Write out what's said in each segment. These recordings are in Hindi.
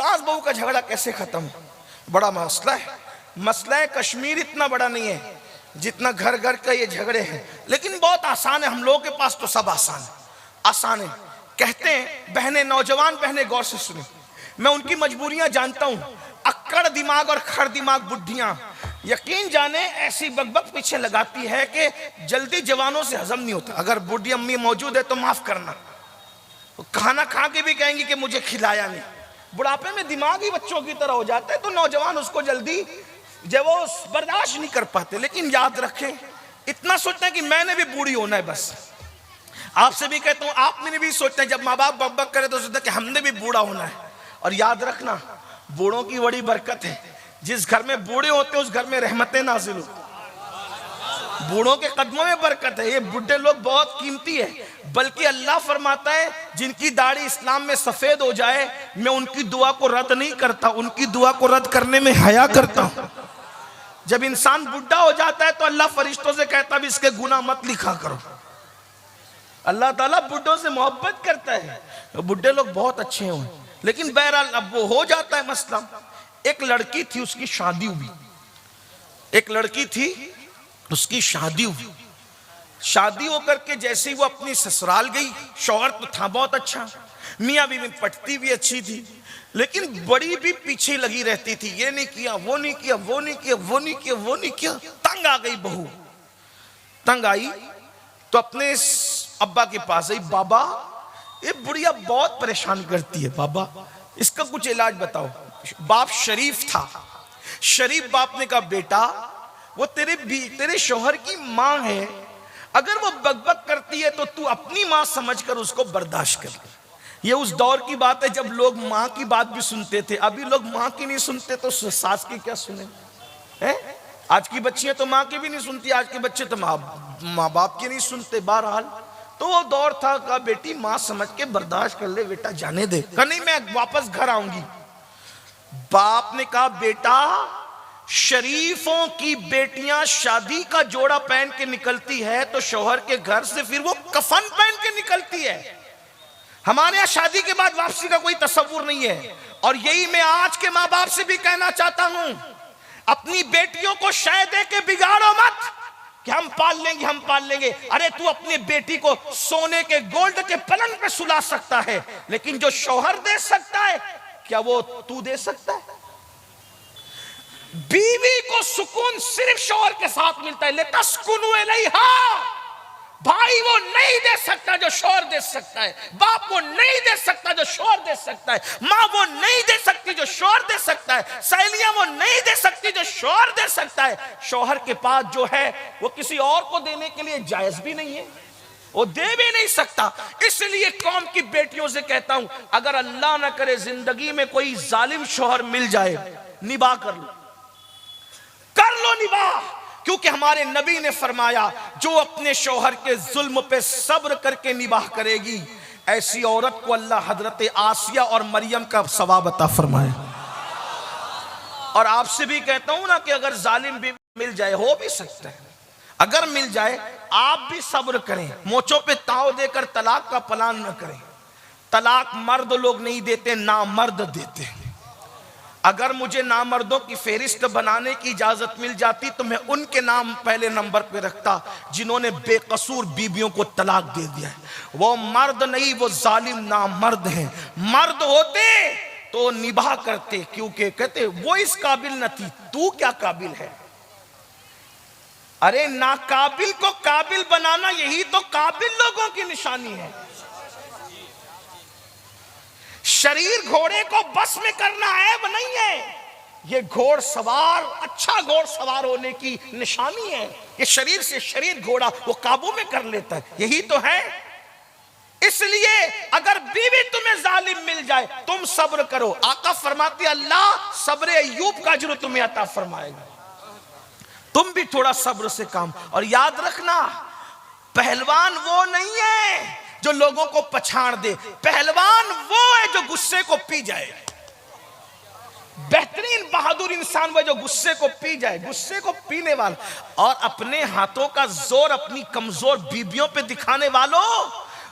सास बहू का झगड़ा कैसे खत्म, बड़ा मसला है। मसला है कश्मीर इतना बड़ा नहीं है जितना घर घर का ये झगड़े हैं, लेकिन बहुत आसान है। हम लोगों के पास तो सब आसान है। कहते हैं बहनें, नौजवान बहनें गौर से सुने, मैं उनकी मजबूरियां जानता हूं। अक्कड़ दिमाग और खड़ दिमाग बुढ़ियां यकीन जाने ऐसी बकबक पीछे लगाती है कि जल्दी जवानों से हजम नहीं होता। अगर बूढ़ी अम्मी मौजूद है तो माफ करना, तो खाना खा के भी कहेंगी कि मुझे खिलाया नहीं। बुढ़ापे में दिमाग ही बच्चों की तरह हो जाता है, तो नौजवान उसको जल्दी जब वो बर्दाश्त नहीं कर पाते। लेकिन याद रखें, इतना सोचना है कि मैंने भी बूढ़ी होना है बस। आपसे भी कहता हूं, आप मैंने भी सोचते हैं जब माँ बाप बकबक करे तो सोचते हैं कि हमने भी बूढ़ा होना है। और याद रखना, बूढ़ों की बड़ी बरकत है। जिस घर में बूढ़े होते हैं उस घर में रहमतें नाजिल होती। बूढ़ों के कदमों में बरकत है। ये बूढ़े लोग बहुत कीमती है। बल्कि अल्लाह फरमाता है जिनकी दाढ़ी इस्लाम में सफेद हो जाए, मैं उनकी दुआ को रद्द नहीं करता, उनकी दुआ को रद्द करने में हया करता हूं। जब इंसान बुढ़ा हो जाता है तो अल्लाह फरिश्तों से कहता है इसके गुनाह मत लिखा करो। अल्लाह ताला बुढ़ों से मोहब्बत करता है। बुढ़े लोग बहुत अच्छे हों, लेकिन बहरहाल अब वो हो जाता है मसला। एक लड़की थी, उसकी शादी हुई। एक लड़की थी, उसकी शादी हुई। शादी होकर के जैसे ही वो अपनी ससुराल गई, शौहर तो था बहुत अच्छा, मियाँ बीवी पटती भी अच्छी थी, लेकिन बड़ी भी पीछे लगी रहती थी। ये नहीं किया, वो नहीं किया, वो नहीं किया, वो नहीं किया, वो नहीं किया। तंग आ गई बहू। तंग आई तो अपने अब्बा के पास आई, बाबा ये बुढ़िया बहुत परेशान करती है, बाबा इसका कुछ इलाज बताओ। बाप शरीफ था। शरीफ बाप ने कहा, बेटा वो तेरे शौहर की माँ है, अगर वो बकबक करती है तो तू अपनी माँ समझकर उसको बर्दाश्त कर। ये उस दौर की बात है जब लोग माँ की बात भी सुनते थे। अभी लोग माँ की नहीं सुनते तो सास की क्या सुने हैं? आज की बच्चियां तो माँ की भी नहीं सुनती, आज के बच्चे तो माँ बाप की नहीं सुनते। बहरहाल तो वो दौर था, कहा बेटी माँ समझ के बर्दाश्त कर ले, बेटा जाने दे। कहा नहीं, मैं वापस घर आऊंगी। बाप ने कहा, बेटा शरीफों की बेटियां शादी का जोड़ा पहन के निकलती है तो शौहर के घर से फिर वो कफन पहन के निकलती है। हमारे यहाँ शादी के बाद वापसी का कोई तस्वुर नहीं है। और यही मैं आज के माँ बाप से भी कहना चाहता हूं, अपनी बेटियों को शय दे के बिगाड़ो मत कि हम पाल लेंगे, हम पाल लेंगे। अरे तू अपनी बेटी को सोने के गोल्ड के पलंग पे सुला सकता है, लेकिन जो शौहर दे सकता है क्या वो तू दे सकता है? बीवी को सुकून सिर्फ शौहर के साथ मिलता है। लितस्कुनु इलैहा, भाई वो नहीं दे सकता जो शौहर दे सकता है। बाप वो नहीं दे सकता जो शौहर दे सकता है। माँ वो नहीं दे सकती जो शौहर दे सकता है। सहेलियां वो नहीं दे सकती जो शौहर दे सकता है। शौहर के पास जो है वो किसी और को देने के लिए जायज भी नहीं है, वो दे भी नहीं सकता। इसलिए कौम की बेटियों से कहता हूं, अगर अल्लाह ना करे जिंदगी में कोई जालिम शौहर मिल जाए, निभा कर लो निभा। क्योंकि हमारे नबी ने फरमाया, जो अपने शौहर के जुल्म पे सब्र करके निबाह करेगी, ऐसी औरत को अल्लाह हजरत आसिया और मरियम का सवाब अता फरमाए। और आपसे भी कहता हूं ना कि अगर जालिम भी मिल जाए, हो भी सकता है, अगर मिल जाए आप भी सब्र करें। मोचों पे ताव देकर तलाक का प्लान न करें। तलाक मर्द लोग नहीं देते, ना मर्द देते हैं। अगर मुझे नामर्दों की फेरिस्त बनाने की इजाजत मिल जाती तो मैं उनके नाम पहले नंबर पे रखता जिन्होंने बेकसूर बीबियों को तलाक दे दिया है। वो मर्द नहीं, वो जालिम नामर्द हैं। मर्द होते तो निभा करते, क्योंकि कहते वो इस काबिल न थी, तू क्या काबिल है। अरे नाकाबिल को काबिल बनाना यही तो काबिल लोगों की निशानी है। शरीर घोड़े को बस में करना ऐब नहीं है, ये घोड़सवार अच्छा घोड़सवार होने की निशानी है। ये शरीर से शरीर घोड़ा वो काबू में कर लेता है, यही तो है। इसलिए अगर बीवी तुम्हें जालिम मिल जाए, तुम सब्र करो। आका फरमाती अल्लाह सब्र अय्यूब का अजर तुम्हें अता फरमाएगा। तुम भी थोड़ा सब्र से काम। और याद रखना, पहलवान वो नहीं है जो लोगों को पछाड़ दे, पहलवान वो है जो गुस्से को पी जाए। बेहतरीन बहादुर इंसान वो जो गुस्से को पी जाए, गुस्से को पीने वाला। और अपने हाथों का जोर अपनी कमजोर बीबियों पे दिखाने वालों,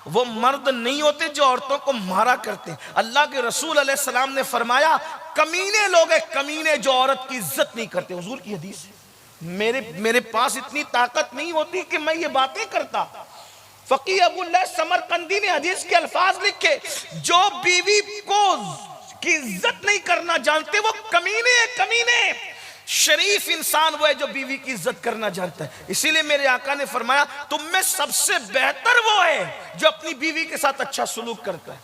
वो मर्द नहीं होते जो औरतों को मारा करते। अल्लाह के रसूल अलैहिस्सलाम ने फरमाया कमीने लोग हैं, कमीने जो औरत की इज्जत नहीं करते। हुजूर की हदीस है। मेरे पास इतनी ताकत नहीं होती कि मैं ये बातें करता। फकीह अबुल्लाह समरकंदी ने हदीस के अल्फाज लिखे, जो बीवी को की इज्जत नहीं करना जानते वो कमीने कमीने। शरीफ इंसान वो है जो बीवी की इज्जत करना जानता है। इसीलिए मेरे आका ने फरमाया तुम में सबसे बेहतर वो है जो अपनी बीवी के साथ अच्छा सलूक करता है।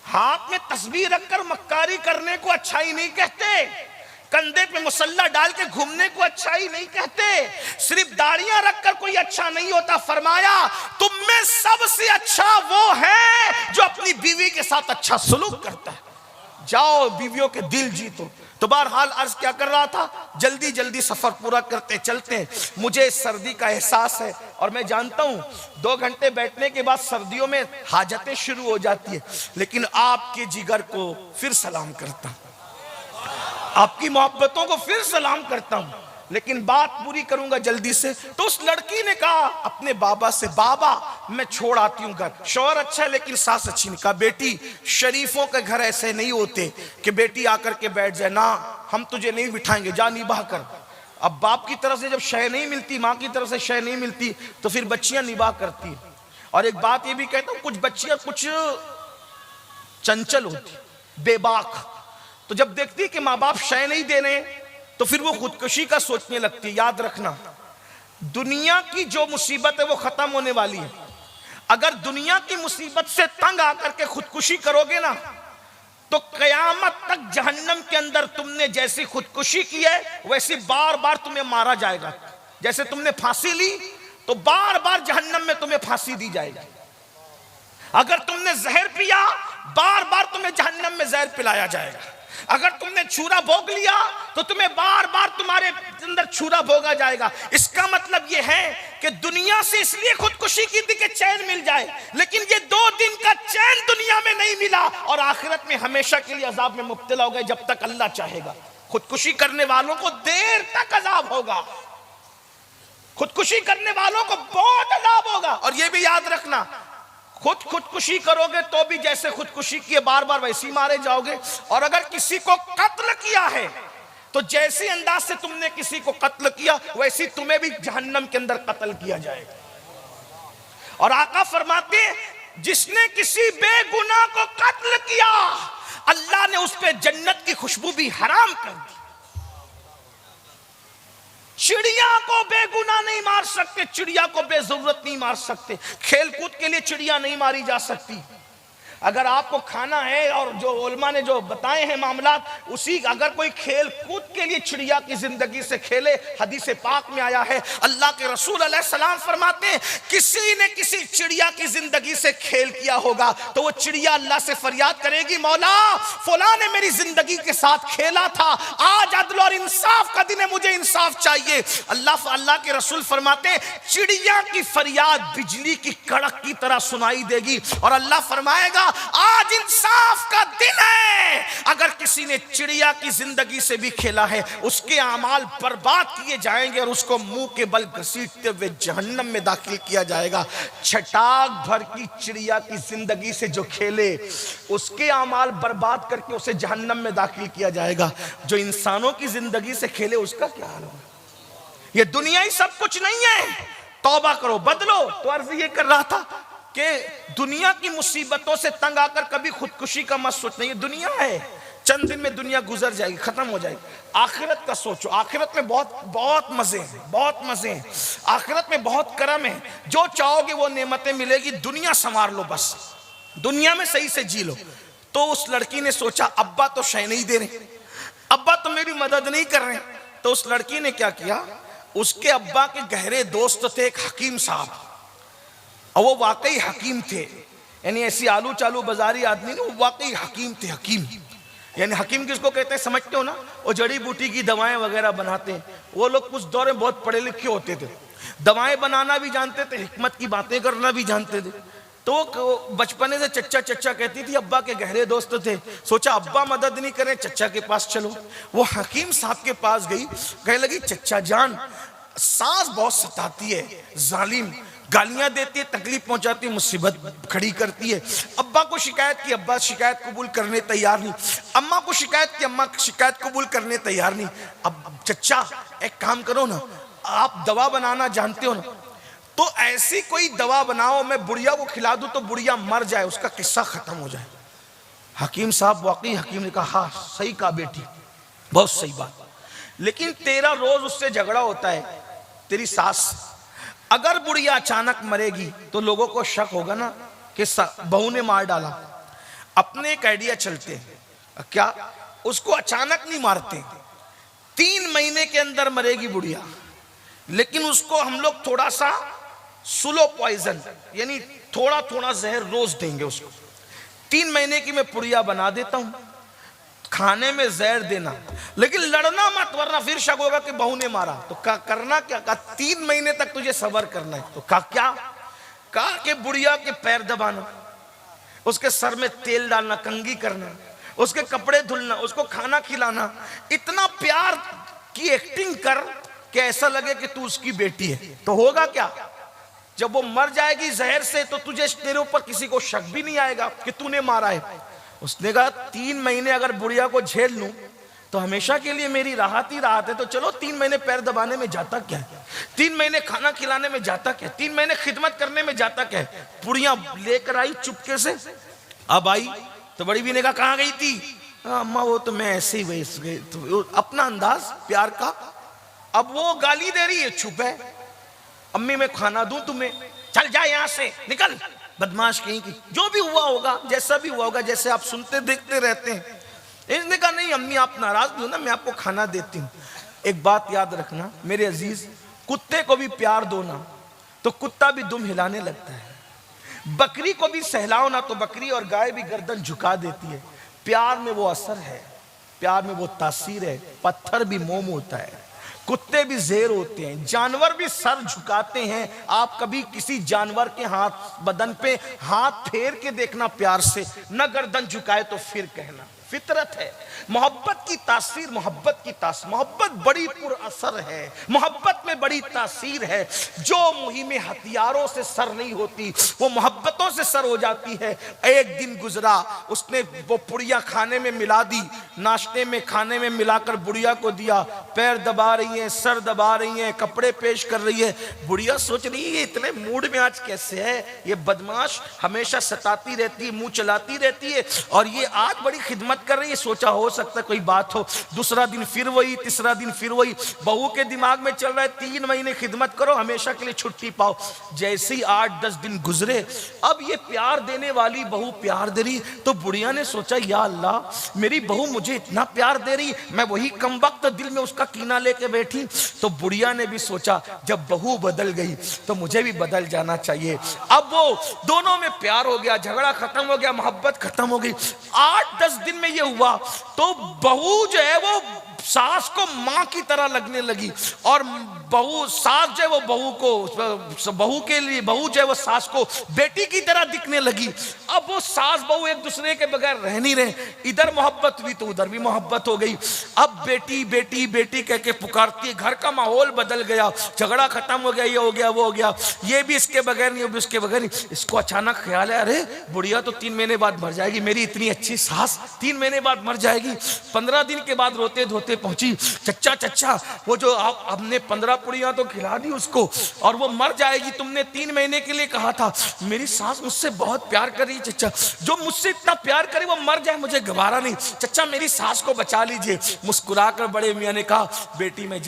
हाथ में तस्बीह रखकर मक्कारी करने को अच्छाई नहीं कहते, कंधे पे मुसल्ला डाल के घूमने को अच्छाई नहीं कहते, सिर्फ दाढ़ियां रखकर कोई अच्छा नहीं होता। फरमाया तुम में सबसे अच्छा वो है जो अपनी बीवी के साथ अच्छा सलूक करता है। जाओ बीवियों के दिल जीतो। तो बहरहाल अर्ज क्या कर रहा था, जल्दी जल्दी सफर पूरा करते चलते हैं। मुझे सर्दी का एहसास है और मैं जानता हूं 2 घंटे बैठने के बाद सर्दियों में हाजतें शुरू हो जाती है, लेकिन आपके जिगर को फिर सलाम करता हूं, आपकी मोहब्बतों को फिर सलाम करता हूं, लेकिन बात पूरी करूंगा जल्दी से। तो उस लड़की ने कहा अपने बाबा से, बाबा मैं छोड़ आती हूँ घर। शौहर अच्छा है लेकिन सास अच्छी नहीं। कहा बेटी शरीफों के घर ऐसे नहीं होते कि बेटी आकर के बैठ जाए, ना हम तुझे नहीं बिठाएंगे, जा निभाह कर। अब बाप की तरफ से जब शय नहीं मिलती, माँ की तरफ से शय नहीं मिलती, तो फिर बच्चियां निभाह करती। और एक बात ये भी कहता हूँ, कुछ बच्चियां कुछ चंचल होती, बेबाक, तो जब देखती कि माँ बाप शय नहीं दे रहे तो फिर वो खुदकुशी का सोचने लगती। याद रखना दुनिया की जो मुसीबत है वो खत्म होने वाली है। अगर दुनिया की मुसीबत से तंग आकर के खुदकुशी करोगे ना तो कयामत तक जहन्नम के अंदर तुमने जैसी खुदकुशी की है वैसी बार बार तुम्हें मारा जाएगा। जैसे तुमने फांसी ली तो बार बार जहन्नम में तुम्हें फांसी दी जाएगी। अगर तुमने जहर पिया बार बार तुम्हें जहन्नम में जहर पिलाया जाएगा। अगर तुमने छुरा भोग लिया तो तुम्हें बार बार तुम्हारे अंदर छुरा भोगा जाएगा। इसका मतलब यह है कि दुनिया से इसलिए खुदकुशी की थी कि चैन मिल जाए, लेकिन ये 2 दिन का चैन दुनिया में नहीं मिला और आखिरत में हमेशा के लिए अजाब में मुब्तला हो गए जब तक अल्लाह चाहेगा। खुदकुशी करने वालों को देर तक अजाब होगा, खुदकुशी करने वालों को बहुत अजाब होगा। और यह भी याद रखना खुदकुशी करोगे तो भी जैसे खुदकुशी किए बार बार वैसी मारे जाओगे। और अगर किसी को कत्ल किया है तो जैसे अंदाज से तुमने किसी को कत्ल किया वैसी तुम्हें भी जहन्नम के अंदर कत्ल किया जाएगा। और आका फरमाते जिसने किसी बेगुनाह को कत्ल किया अल्लाह ने उस पे जन्नत की खुशबू भी हराम कर दी। चिड़िया को बेगुनाह नहीं मार सकते, चिड़िया को बेजरूरत नहीं मार सकते, खेलकूद के लिए चिड़िया नहीं मारी जा सकती। अगर आपको खाना है और जो उलमा ने जो बताए हैं मामलात उसी, अगर कोई खेल कूद के लिए चिड़िया की जिंदगी से खेले, हदीस पाक में आया है अल्लाह के रसूल अलैहिस्सलाम फरमाते हैं किसी ने किसी चिड़िया की जिंदगी से खेल किया होगा तो वो चिड़िया अल्लाह से फरियाद करेगी मौला फलां ने मेरी जिंदगी के साथ खेला था, आज अदल और इंसाफ का दिन है, मुझे इंसाफ चाहिए। अल्लाह के रसूल फरमाते हैं चिड़िया की फरियाद बिजली की कड़क की तरह सुनाई देगी और अल्लाह फरमाएगा आज इंसाफ का दिन है। अगर किसी ने चिड़िया की जिंदगी से भी खेला है उसके अमाल बर्बाद किए जाएंगे और उसको मुंह के बल घसीटते हुए जहन्नम में दाखिल किया जाएगा। छटाक भर की चिड़िया की जिंदगी से जो खेले उसके अमाल बर्बाद करके उसे जहन्नम में दाखिल किया जाएगा। जो इंसानों की जिंदगी से खेले उसका क्या हाल होगा। ये दुनिया ही सब कुछ नहीं है, तौबा करो बदलो। तो अर्ज ये कर रहा था कि दुनिया की मुसीबतों से तंग आकर कभी खुदकुशी का मत सोचना। ये दुनिया है, चंद दिन में दुनिया गुजर जाएगी, खत्म हो जाएगी। आखिरत का सोचो, आखिरत में बहुत बहुत मजे हैं, बहुत मजे हैं। आखिरत में बहुत करम है, जो चाहोगे वो नेमतें मिलेगी। दुनिया संवार लो, बस दुनिया में सही से जी लो। तो उस लड़की ने सोचा अब्बा तो शय नहीं दे रहे, अब्बा तो मेरी मदद नहीं कर रहे। तो उस लड़की ने क्या किया, उसके अब्बा के गहरे दोस्त थे एक हकीम साहब, और वो वाकई हकीम थे, यानी ऐसी आलू चालू बाजारी आदमी नहीं, वो वाकई हकीम थे। हकीम यानी हकीम किसको कहते हैं समझते हो ना, वो जड़ी बूटी की दवाएं वगैरह बनाते हैं। वो लोग उस दौर में बहुत पढ़े लिखे होते थे, दवाएं बनाना भी जानते थे, हिकमत की बातें करना भी जानते थे। तो बचपने से चच्चा चच्चा कहती थी, अब्बा के गहरे दोस्त थे। सोचा अब्बा मदद नहीं करें, चच्चा के पास चलो। वो हकीम साहब के पास गई, कहने लगी चच्चा जान सास बहुत सताती है, जालिम, गालियां देती है, तकलीफ पहुंचाती है, मुसीबत खड़ी करती है। अब्बा को शिकायत की, अब्बा शिकायत कबूल करने तैयार नहीं। अम्मा को शिकायत की, अम्मा शिकायत कबूल करने तैयार नहीं। अब चचा एक काम करो ना, आप दवा बनाना जानते हो ना, तो ऐसी कोई दवा बनाओ मैं बुढ़िया को खिला दूं तो बुढ़िया मर जाए, उसका किस्सा खत्म हो जाए। हकीम साहब वाकई हकीम ने कहा हाँ सही कहा बेटी, बहुत सही बात। लेकिन तेरा रोज उससे झगड़ा होता है, तेरी सास, अगर बुढ़िया अचानक मरेगी तो लोगों को शक होगा ना कि बहू ने मार डाला। अपने एक आइडिया चलते हैं, क्या उसको अचानक नहीं मारते, 3 महीने के अंदर मरेगी बुढ़िया, लेकिन उसको हम लोग थोड़ा सा स्लो पॉइजन यानी थोड़ा थोड़ा जहर रोज देंगे उसको। 3 महीने की मैं पुड़िया बना देता हूं, खाने में जहर देना, लेकिन लड़ना मत वरना फिर शक होगा कि बहू ने मारा। तो करना क्या, कहा 3 महीने तक तुझे सब्र करना है। तो क्या कहा कि बुढ़िया के पैर दबाना, उसके सर में तेल डालना, कंघी करना, उसके कपड़े धुलना, उसको खाना खिलाना, इतना प्यार की एक्टिंग कर कि ऐसा लगे कि तू उसकी बेटी है। तो होगा क्या, जब वो मर जाएगी जहर से तो तुझे, तेरे ऊपर किसी को शक भी नहीं आएगा कि तूने मारा है। उसने कहा 3 महीने अगर बुढ़िया को झेल लूं तो हमेशा के लिए मेरी राहत ही राहत है। तो चलो 3 महीने पैर दबाने में जाता क्या है, 3 महीने खाना खिलाने में जाता क्या, 3 महीने खिदमत करने में जाता क्या है। पुड़िया लेकर आई चुपके से, अब आई तो बड़ी भी ने कहा कहाँ गई थी, अम्मा वो तो मैं ऐसे ही वैस गई, तो अपना अंदाज प्यार का। अब वो गाली दे रही है, चुप है, अम्मी मैं खाना दूं तुम्हें, चल जा यहां से निकल, बदमाश कहीं की। जो भी हुआ होगा, जैसा भी हुआ होगा, जैसे आप सुनते देखते रहते हैं। इसने कहा नहीं अम्मी आप नाराज नहीं हो ना, मैं आपको खाना देती हूँ। एक बात याद रखना मेरे अजीज, कुत्ते को भी प्यार दो ना तो कुत्ता भी दुम हिलाने लगता है, बकरी को भी सहलाओ ना तो बकरी और गाय भी गर्दन झुका देती है। प्यार में वो असर है, प्यार में वो तासीर है। पत्थर भी मोम होता है, कुत्ते भी जेर होते हैं, जानवर भी सर झुकाते हैं। आप कभी किसी जानवर के हाथ बदन पे हाथ फेर के देखना प्यार से, न गर्दन झुकाए तो फिर कहना, फितरत है। मोहब्बत की तासीर, मोहब्बत बड़ी पुरअसर है, मोहब्बत में बड़ी तासीर है। जो मुहिम हथियारों से सर नहीं होती वो मोहब्बतों से सर हो जाती है। एक दिन गुजरा, उसने वो पुड़िया खाने में मिला दी, नाश्ते में खाने में मिलाकर बुढ़िया को दिया। पैर दबा रही है, सर दबा रही है, कपड़े पेश कर रही है। बुढ़िया सोच रही है इतने मूड में आज कैसे है, ये बदमाश हमेशा सताती रहती है, मुंह चलाती रहती है, और ये आज बड़ी खिदमत कर रही है। सोचा हो सकता कोई बात हो। दूसरा दिन फिर वही, तीसरा दिन फिर वही। बहू के दिमाग में चल रहा है 3 महीने खिदमत करो, हमेशा के लिए छुट्टी पाओ। जैसे ही 8-10 दिन गुजरे, अब ये प्यार देने वाली बहू प्यार दे रही, तो बुढ़िया ने सोचा या अल्लाह मेरी बहू मुझे इतना प्यार दे रही, मैं वही कमबख्त दिल में उसका कीना लेके बैठी। तो बुढ़िया ने भी सोचा जब बहू बदल गई तो मुझे भी बदल जाना चाहिए। अब वो दोनों में प्यार हो गया, झगड़ा खत्म हो गया, मोहब्बत खत्म हो गई। 8-10 दिन में ये हुआ तो बहू जो है वो सास को मां की तरह लगने लगी, और सास जो है वो बहू के लिए बहू जो है वो सास को बेटी की तरह दिखने लगी। अब वो सास बहू एक दूसरे के बगैर रह नहीं रहे, इधर मोहब्बत हुई तो उधर भी मोहब्बत हो गई। अब बेटी बेटी बेटी कह के पुकारती है, घर का माहौल बदल गया, झगड़ा खत्म हो गया, ये हो गया वो हो गया, ये भी इसके बगैर नहीं, वो भी उसके बगैर नहीं। इसको अचानक ख्याल है अरे बुढ़िया तो 3 महीने बाद मर जाएगी, मेरी इतनी अच्छी सास 3 महीने बाद मर जाएगी। 15 दिन के बाद रोते धोते पहुंची, चच्चा वो जो हमने 15 पुड़ियां तो खिला दी उसको और वो मर जाएगी, तुमने 3 महीने के लिए कहा था। मेरी सास मुझसे बहुत प्यार कर रही है चच्चा, जो मुझसे इतना प्यार करे वो मर जाए मुझे गवारा नहीं, चच्चा मेरी सास को बचा लीजिए। मुस्कुराकर बड़े मियां ने कहा बेटी मैं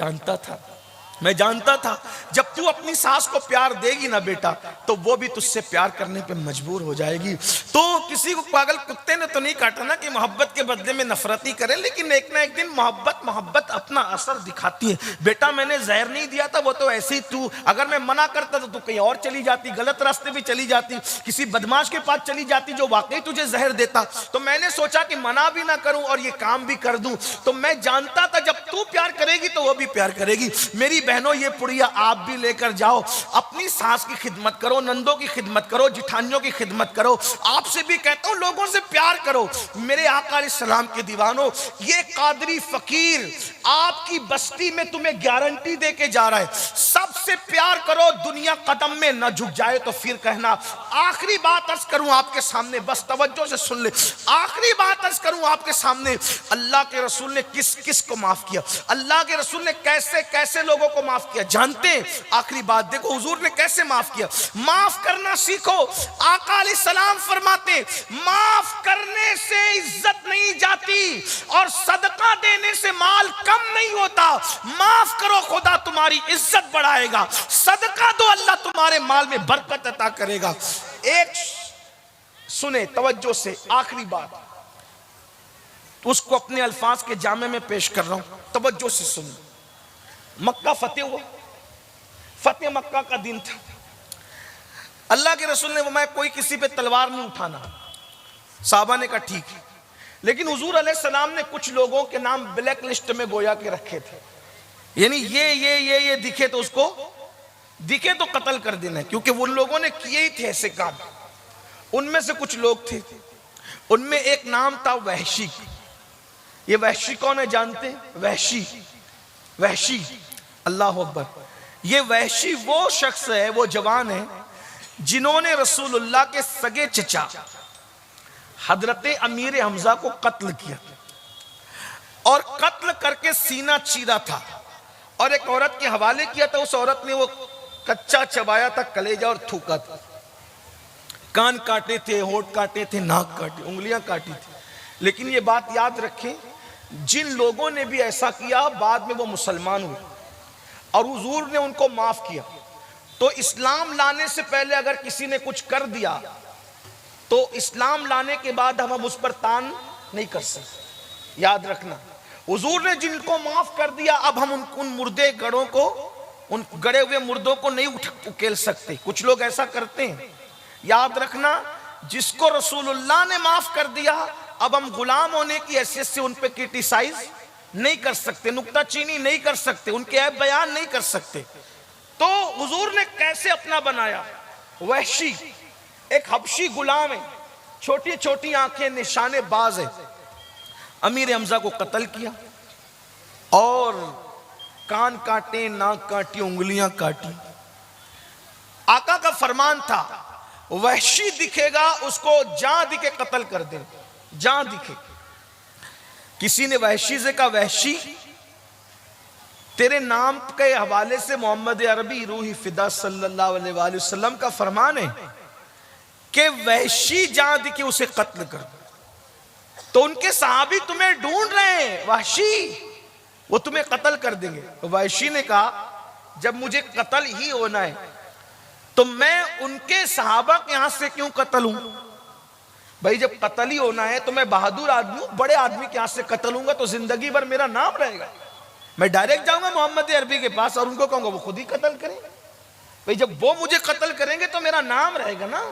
जानता था जब तू अपनी सास को प्यार देगी ना बेटा तो वो भी तुझसे प्यार करने पे मजबूर हो जाएगी। तो किसी को पागल कुत्ते ने तो नहीं काटा ना कि मोहब्बत के बदले में नफरत ही करे, लेकिन एक ना एक दिन मोहब्बत अपना असर दिखाती है। बेटा मैंने जहर नहीं दिया था, वो तो ऐसे ही तू, अगर मैं मना करता तो तू कहीं और चली जाती, गलत रास्ते भी चली जाती, किसी बदमाश के पास चली जाती जो वाकई तुझे जहर देता। तो मैंने सोचा कि मना भी ना करूं और ये काम भी कर दूं। तो मैं जानता था जब तू प्यार करेगी तो वो भी प्यार करेगी। मेरी बहनों ये पुड़िया आप भी लेकर जाओ, अपनी सास की खिदमत करो, नंदों की खिदमत करो, जिठानियों की खिदमत करो। आपसे भी कहता हूं लोगों से प्यार करो। मेरे आका अलैहिस्सलाम के दीवानों, ये कादरी फकीर आपकी बस्ती में तुम्हें गारंटी दे के जा रहा है, सबसे प्यार करो, दुनिया कदम में न झुक जाए तो फिर कहना। आखिरी बात अर्ज करूं आपके सामने, बस तवज्जो से सुन ले। आखिरी बात अर्ज करूं आपके सामने, अल्लाह के रसूल ने किस किस को माफ किया, अल्लाह के रसूल ने कैसे कैसे लोगों को माफ किया जानते हैं? आखिरी बात देखो हुजूर ने कैसे माफ किया। माफ करना सीखो। आका अलैहिस्सलाम फरमाते माफ करने से इज्जत नहीं जाती और सदका देने से माल कम नहीं होता। माफ करो, खुदा तुम्हारी इज्जत बढ़ाएगा। सदका दो, अल्लाह तुम्हारे माल में बरकत अता करेगा। एक सुने तवज्जो से, आखिरी बात उसको अपने अल्फाज के जामे में पेश कर रहा हूं, तवज्जो से सुन। मक्का फतेह हुआ, फतेह मक्का का दिन था। अल्लाह के रसूल ने फरमाया कोई किसी पे तलवार नहीं उठाना। साहबा ने कहा ठीक है, लेकिन हुजूर अलैहिस्सलाम ने कुछ लोगों के नाम ब्लैक लिस्ट में गोया के रखे थे, यानी ये दिखे तो उसको दिखे तो कत्ल कर देना है, क्योंकि उन लोगों ने किए ही थे ऐसे काम। उनमें से कुछ लोग थे, उनमें एक नाम था वहशी। ये वहशी कौन है जानते हैं? वहशी, वहशी, अल्लाह अकबर। ये वहशी वो शख्स है, वो जवान है जिन्होंने रसूलुल्लाह के सगे चचा हजरत अमीर हमजा को कत्ल किया और कत्ल करके सीना चीरा था और एक औरत के हवाले किया था। उस औरत ने वो कच्चा चबाया था, कलेजा और थूका था। कान काटे थे, होठ काटे थे, नाक काटे, उंगलियां काटी थी। लेकिन ये बात याद रखें, जिन लोगों ने भी ऐसा किया बाद में वो मुसलमान हुए और हुजूर ने उनको माफ किया। तो इस्लाम लाने से पहले अगर किसी ने कुछ कर दिया तो इस्लाम लाने के बाद हम उस पर तान नहीं कर सकते। याद रखना, हुजूर ने जिनको माफ कर दिया, अब हम उन मुर्दे गड़ों को, उन गड़े हुए मुर्दों को नहीं उकेल सकते। कुछ लोग ऐसा करते हैं। याद रखना, जिसको रसूलुल्लाह ने माफ कर दिया, अब हम गुलाम होने की हैसियत से उन पे क्रिटिसाइज नहीं कर सकते, नुक्ताचीनी नहीं कर सकते, उनके ऐब बयान नहीं कर सकते। तो हुजूर ने कैसे अपना बनाया? वहशी एक हबशी गुलाम है, छोटी छोटी आंखें, निशाने बाज है। अमीर हमजा को कत्ल किया और कान काटे, नाक काटी, उंगलियां काटी। आका का फरमान था वहशी दिखेगा उसको जहां दिखे कत्ल कर दे, जहां दिखे। किसी ने वहशी से कहा वहशी तेरे नाम के हवाले से मोहम्मद अरबी रूही फिदा सल्लल्लाहु अलैहि वसल्लम का फरमान है कि वहशी जहां दिखे उसे कत्ल कर। तो उनके सहाबी तुम्हें ढूंढ रहे हैं वहशी, वो तुम्हें कत्ल कर देंगे। तो वहशी ने कहा जब मुझे कत्ल ही होना है तो मैं उनके सहाबा के हाथ से क्यों कत्ल हूं? भाई जब कत्ल ही होना है तो मैं बहादुर आदमी हूं, बड़े आदमी के हाथ से कत्ल हूंगा तो जिंदगी भर मेरा नाम रहेगा। मैं डायरेक्ट जाऊंगा मोहम्मद अरबी के पास और उनको कहूंगा वो खुद ही कत्ल करें। भाई जब वो मुझे कत्ल करेंगे तो मेरा नाम रहेगा ना,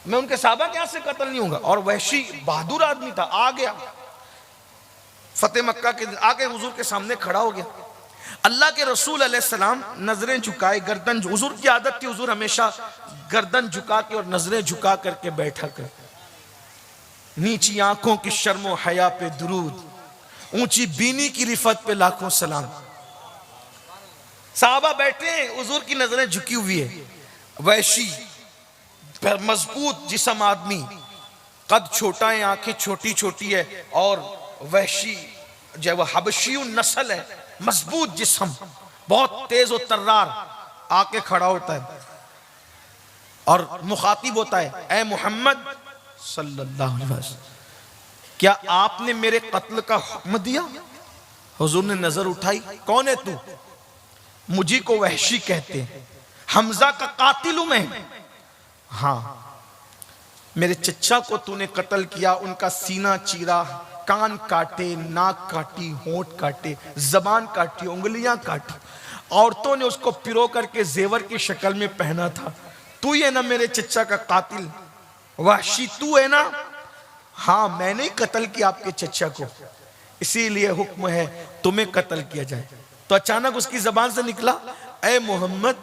मैं उनके सहाबा के हाथ से कत्ल नहीं होगा। और वहशी बहादुर आदमी था, आ गया फतेह मक्का के दिन, आके हुजूर के सामने खड़ा हो गया। अल्लाह के रसूल अलैहिस्सलाम नजरें झुकाए, गर्दन, हुजूर की आदत थी, हुजूर हमेशा गर्दन झुका के और नजरें झुका करके बैठा कर। नीची आंखों की शर्मो हया पे दुरूद, ऊंची बीनी की रिफत पे लाखों सलाम। साहबा बैठे हैं, हुजूर की नजरें झुकी हुई है। वैशी मजबूत जिस्म आदमी, कद छोटा है, आंखें छोटी छोटी है, और वैशी जो वह हबशी नस्ल है, मजबूत जिस्म, बहुत तेज और तर्रार, आके खड़ा होता है और मुखातिब होता है, ए मोहम्मद सल्लल्लाहु अलैहि वसल्लम, क्या आपने मेरे कत्ल का हुक्म दिया? हुजूर ने नजर उठाई, कौन है तू? मुझी को वहशी कहते हैं, हमजा का कातिल हूं मैं। हाँ, मेरे चचा को तूने कत्ल किया, उनका सीना चीरा, कान काटे, नाक काटी, होंठ काटे, जबान काटी, उंगलियां काटी। औरतों ने उसको पिरो करके जेवर की शक्ल में पहना था। तू ही है ना मेरे चचा का कातिल? वहशी तू है ना? हाँ, मैंने कत्ल किया आपके चचा को, इसीलिए हुक्म है तुम्हें कत्ल किया जाए। तो अचानक उसकी जबान से निकला, ए मोहम्मद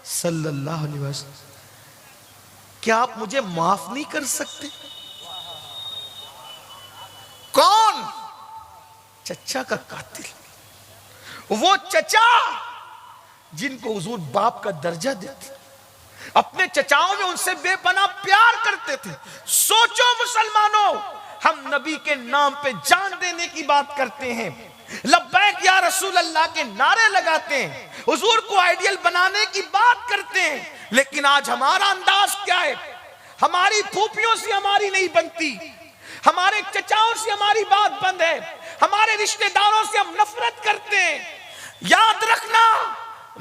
सल्लल्लाहु अलैहि वसल्लम, क्या आप मुझे माफ नहीं कर सकते? कौन? चचा का कातिल, वो चचा जिनको हुजूर बाप का दर्जा देते, अपने चचाओं में उनसे बेपनाह प्यार करते थे। सोचो मुसलमानों, हम नबी के नाम पे जान देने की बात करते हैं, लब्बैक या रसूल अल्लाह के नारे लगाते हैं, हुजूर को आइडियल बनाने की बात करते हैं, लेकिन आज हमारा अंदाज क्या है? हमारी फूफियों से हमारी नहीं बनती, हमारे चचाओं से हमारी बात बंद है, हमारे रिश्तेदारों से हम नफरत करते हैं। याद रखना,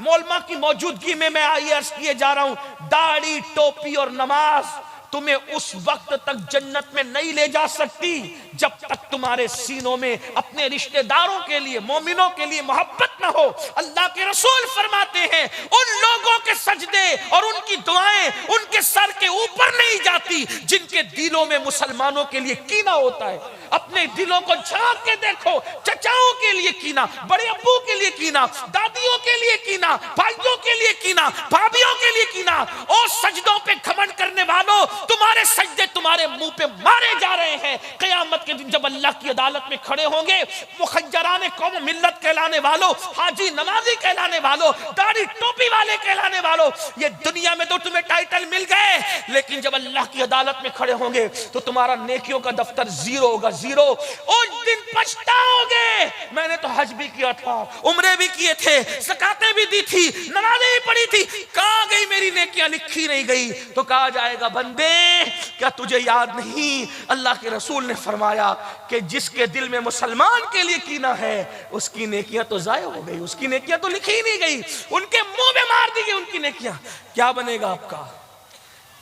मौलमा की मौजूदगी में मैं अर्ज किए जा रहा हूं, दाढ़ी, टोपी और नमाज तुम्हें उस वक्त तक जन्नत में नहीं ले जा सकती जब तक तुम्हारे सीनों में अपने रिश्तेदारों के लिए, मोमिनों के लिए मोहब्बत ना हो। अल्लाह के रसूल फरमाते हैं, उन लोगों के सजदे और उनकी दुआएं उनके सर के ऊपर नहीं जाती जिनके दिलों में मुसलमानों के लिए कीना होता है। अपने दिलों को झांक के देखो, चचाओं के लिए कीना, बड़े अब्बू के लिए कीना, दादियों के लिए कीना, भाइयों के लिए कीना, भाभियों के लिए कीना। और सजदों पे घमंड करने वालों, तुम्हारे सजदे तुम्हारे मुंह पे मारे जा रहे हैं। क़यामत के दिन जब अल्लाह की अदालत में खड़े होंगे, मुखज्जराने कौम मिल्लत कहलाने वालों, हाजी नमाजी कहलाने वालों, दाढ़ी टोपी वाले कहलाने वालों, ये दुनिया में तो तुम्हें टाइटल मिल गए, लेकिन जब अल्लाह की अदालत में खड़े होंगे तो तुम्हारा नेकियों का दफ्तर जीरो होगा, जीरो। उस दिन पछताओगे, मैंने तो हज भी किया था, उम्रे भी किए थे, ज़कातें भी दी थी, नमाज़ें भी पढ़ी थी, कहाँ गई मेरी नेकियां? लिखी नहीं गई। तो कहा जाएगा, बंदे क्या तुझे याद नहीं, अल्लाह के रसूल ने फरमाया कि जिसके दिल में मुसलमान के लिए कीना है उसकी नेकियां तो जाया हो गई, उसकी नेकियां तो लिखी ही नहीं गई, उनके मुंह में मार दी गई उनकी नेकियां। क्या बनेगा आपका?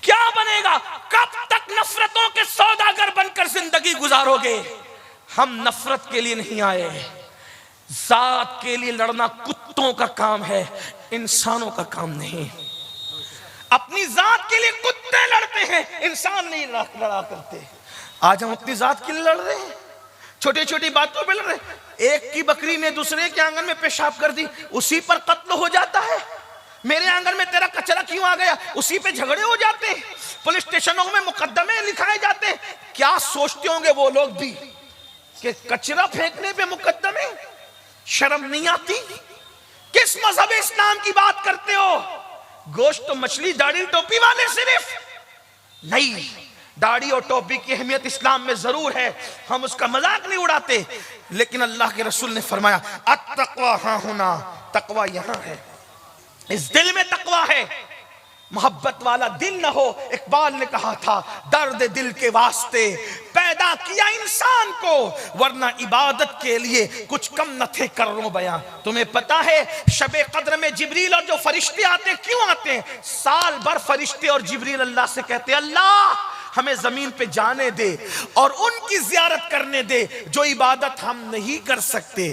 क्या बनेगा? कब तक नफरतों के सौदागर बनकर जिंदगी गुजारोगे? हम नफरत के लिए नहीं आए, जात के लिए लड़ना कुत्तों का काम है, इंसानों का काम नहीं। अपनी जात के लिए कुत्ते लड़ते हैं, इंसान नहीं लड़ा करते। आज हम अपनी जात के लिए लड़ रहे हैं, छोटी छोटी बातों पे लड़ रहे हैं। एक की बकरी ने दूसरे के आंगन में पेशाब कर दी, उसी पर कत्ल हो जाता है। मेरे आंगन में तेरा कचरा क्यों आ गया, उसी पे झगड़े हो जाते हैं, पुलिस स्टेशनों में मुकदमे लिखाए जाते हैं। क्या सोचते होंगे वो लोग भी कि कचरा फेंकने पे मुकदमे? शर्म नहीं आती? किस मजहब इस्लाम की बात करते हो? गोश्त तो मछली, दाढ़ी टोपी वाले सिर्फ नहीं। दाढ़ी और टोपी की अहमियत इस्लाम में जरूर है, हम उसका मजाक नहीं उड़ाते, लेकिन अल्लाह के रसूल ने फरमाया, अत्तक़वा हाँ होना, तकवा यहां है, इस दिल में तकवा है। मोहब्बत वाला दिल न हो, इकबाल ने कहा था, दर्द दिल के वास्ते पैदा किया इंसान को, वरना इबादत के लिए कुछ कम न थे करोड़ों बयां। तुम्हें पता है शबे कद्र में जिब्रील और जो फरिश्ते आते क्यों आते हैं? साल भर फरिश्ते और जिब्रील अल्लाह से कहते, अल्लाह हमें जमीन पे जाने दे और उनकी जियारत करने दे जो इबादत हम नहीं कर सकते,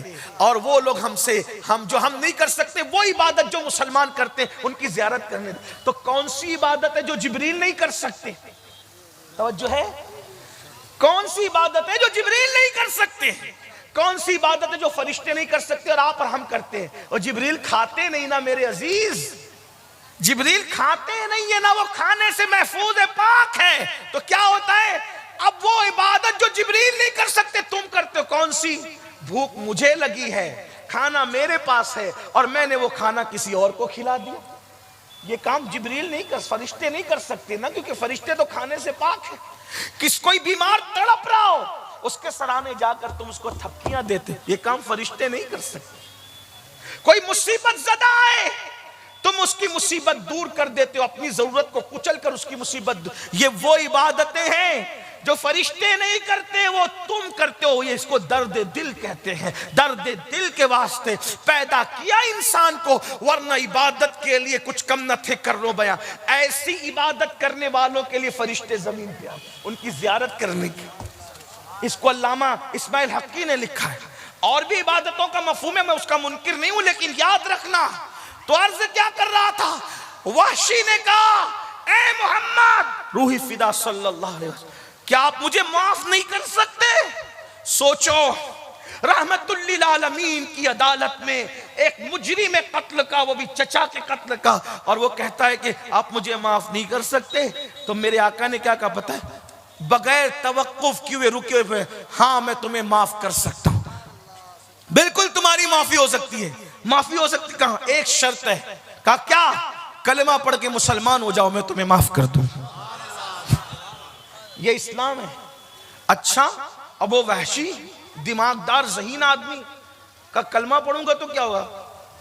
और वो लोग हमसे, हम जो हम नहीं कर सकते वो इबादत जो मुसलमान करते हैं उनकी जियारत करने दे। तो कौन सी इबादत है जो जिब्रील नहीं कर सकते? तवज्जो है? कौन सी इबादत है जो जिब्रील नहीं कर सकते? कौन सी इबादत है जो फरिश्ते नहीं कर सकते और आप और हम करते हैं? और जिब्रील खाते नहीं ना मेरे अजीज, जिब्रील खाते नहीं है ना, वो खाने से महफूज है, पाक है। तो क्या होता है, अब वो इबादत जो जिब्रील नहीं कर सकते तुम करते हो। कौन सी? भूख मुझे लगी है, खाना मेरे पास है और मैंने वो खाना किसी और को खिला दिया। ये काम जिब्रील नहीं कर, फरिश्ते नहीं कर सकते ना, क्योंकि फरिश्ते तो खाने से पाक है। किस कोई बीमार तड़प रहा हो, उसके सराहने जाकर तुम उसको थपकियां देते, ये काम फरिश्ते नहीं कर सकते। कोई मुसीबत ज़दा आए, तुम उसकी मुसीबत दूर कर देते हो, अपनी जरूरत को कुचल कर उसकी मुसीबत। ये वो इबादतें हैं जो फरिश्ते नहीं करते, वो तुम करते हो। ये इसको दर्द दिल कहते हैं। दर्द दिल के वास्ते पैदा किया इंसान को, वरना इबादत के लिए कुछ कम न थे करोड़ों बयां। ऐसी इबादत करने वालों के लिए फरिश्ते जमीन पे आते, उनकी जियारत करने की। इसको अल्लामा इस्माइल हक्की ने लिखा है। और भी इबादतों का मफहूम है, मैं उसका मुनकिर नहीं हूं, लेकिन याद रखना। तो अर्ज क्या कर रहा था, वहशी ने कहा, ए मोहम्मद, रूही फिदा सल्लल्लाहु अलैहि वसल्लम, क्या आप मुझे माफ नहीं कर सकते? सोचो, रहमतुल लिल आलमीन की अदालत में एक मुजरिम कत्ल का, वो भी चचा के कत्ल का, और वो कहता है कि आप मुझे माफ नहीं कर सकते। तो मेरे आका ने क्या कहा पता है? बगैर तवक्कुफ किए रुके हुए, हाँ मैं तुम्हें माफ कर सकता हूं, बिल्कुल तुम्हारी माफी हो सकती है। माफी हो सकती कहां? एक शर्त है। कहा क्या? कलमा पढ़ के मुसलमान हो जाओ, मैं तुम्हें माफ कर दूं। ये इस्लाम है। अच्छा, अब वो वहशी दिमागदार ज़हीन आदमी का कलमा पढ़ूंगा तो क्या होगा?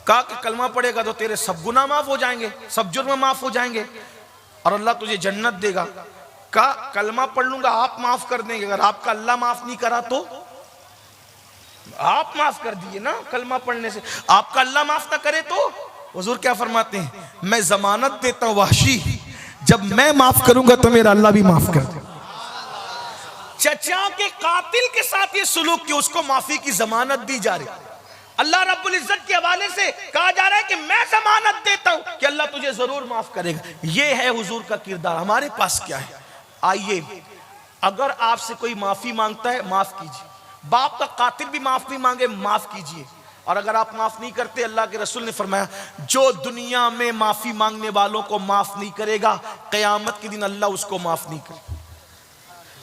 कहा कि कलमा पढ़ेगा तो तेरे सब गुनाह माफ हो जाएंगे, सब जुर्म माफ हो जाएंगे और अल्लाह तुझे जन्नत देगा। कहा कलमा पढ़ लूंगा, आप माफ कर देंगे, अगर आपका अल्लाह माफ नहीं करा तो आप माफ कर दिए ना कलमा पढ़ने से, आपका अल्लाह माफ ना करे तो? हुजूर क्या फरमाते हैं? मैं जमानत देता हूं वहशी, जब मैं माफ करूंगा तो मेरा अल्लाह भी माफ कर दे। चचा के कातिल के साथ ये सुलूक कि उसको माफी की जमानत दी जा रही। अल्लाह रब्बुल इज्जत के हवाले से कहा जा रहा है कि मैं जमानत देता हूं कि अल्लाह तुझे जरूर माफ करेगा। ये है हुजूर का किरदार। हमारे पास क्या है? आइए, अगर आपसे कोई माफी मांगता है माफ कीजिए, बाप का कातिल भी माफी मांगे माफ कीजिए, और अगर आप माफ नहीं करते, अल्लाह के रसूल ने फरमाया जो दुनिया में माफी मांगने वालों को माफ नहीं करेगा, कयामत के दिन अल्लाह उसको माफ नहीं करेगा।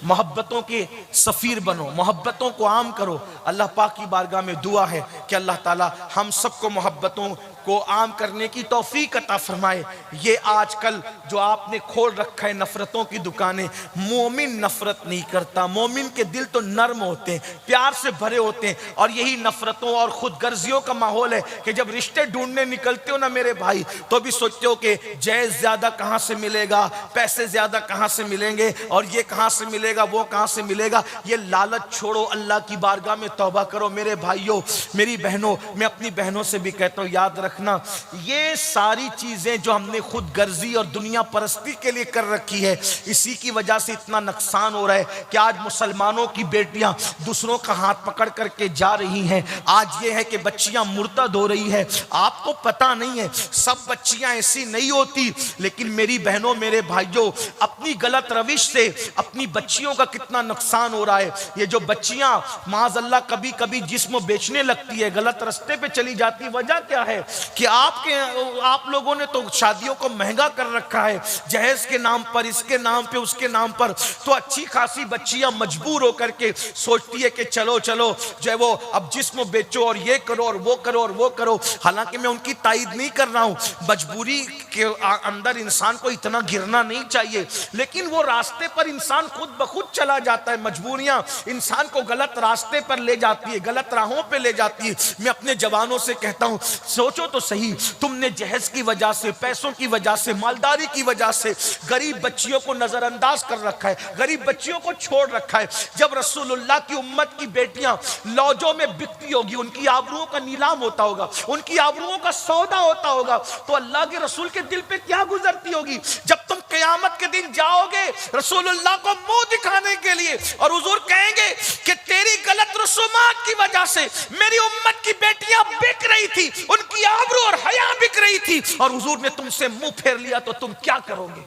मोहब्बतों के सफीर बनो, मोहब्बतों को आम करो। अल्लाह पाक की बारगाह में दुआ है कि अल्लाह ताला हम सबको मोहब्बतों को आम करने की तौफीक अता फरमाए। ये आजकल जो आपने खोल रखा है नफरतों की दुकानें, मोमिन नफरत नहीं करता। मोमिन के दिल तो नर्म होते हैं, प्यार से भरे होते हैं, और यही नफरतों और खुदगर्जियों का माहौल है कि जब रिश्ते ढूंढने निकलते हो ना मेरे भाई, तो भी सोचते हो कि जैज ज्यादा कहाँ से मिलेगा, पैसे ज्यादा कहाँ से मिलेंगे, और ये कहाँ से मिलेगा, वो कहाँ से मिलेगा। ये लालच छोड़ो, अल्लाह की बारगाह में तौबा करो। मेरे भाइयों, मेरी बहनों, मैं अपनी बहनों से भी कहता हूँ, याद रखना ये सारी चीजें जो हमने खुद गर्जी और दुनिया परस्ती के लिए कर रखी है, इसी की वजह से इतना नुकसान हो रहा है कि आज मुसलमानों की बेटियां दूसरों का हाथ पकड़ करके जा रही हैं। आज ये है कि बच्चियां मुर्तद हो रही है। आपको पता नहीं है, सब बच्चियां ऐसी नहीं होती, लेकिन मेरी बहनों, मेरे भाइयों, अपनी गलत रविश से अपनी बच्चियों का कितना नुकसान हो रहा है। ये जो बच्चियां माज़अल्लाह कभी कभी जिस्म बेचने लगती है, गलत रास्ते पे चली जाती है, वजह क्या है कि आप लोगों ने तो शादियों को महंगा कर रखा है, जहेज के नाम पर, इसके नाम पे, उसके नाम पर। तो अच्छी खासी बच्चियां मजबूर होकर के सोचती है कि चलो चलो जो है वो अब जिस्म बेचो और ये करो और वो करो और वो करो। हालांकि मैं उनकी तायद नहीं कर रहा हूं, मजबूरी के अंदर इंसान को इतना गिरना नहीं चाहिए, लेकिन वो रास्ते पर इंसान खुद ब खुद चला जाता है। मजबूरियां इंसान को गलत रास्ते पर ले जाती है, गलत राहों पे ले जाती है। मैं अपने जवानों से कहता हूं, सोचो तो सही, तुमने जहेज की वजह से, पैसों की वजह से, मालदारी की वजह से गरीब बच्चियों को नजरअंदाज कर रखा है, गरीब बच्चियों को छोड़ रखा है। जब रसूलुल्लाह की उम्मत की बेटियां लौजों में बिकती होगी, उनकी आबरूओं का नीलाम होता होगा, उनकी आबरूओं का सौदा होता होगा, तो अल्लाह के रसूल के दिल पे क्या गुजरती होगी जब तुम क़यामत के दिन जाओगे रसूलुल्लाह को मुंह दिखाने के लिए, और हुजूर कहेंगे कि तेरी गलत रसूमात की वजह से मेरी उम्मत की बेटियां बिक रही थी, उनकी आबरू और हया बिक रही थी, और हुजूर ने तुमसे मुंह फेर लिया, तो तुम क्या करोगे?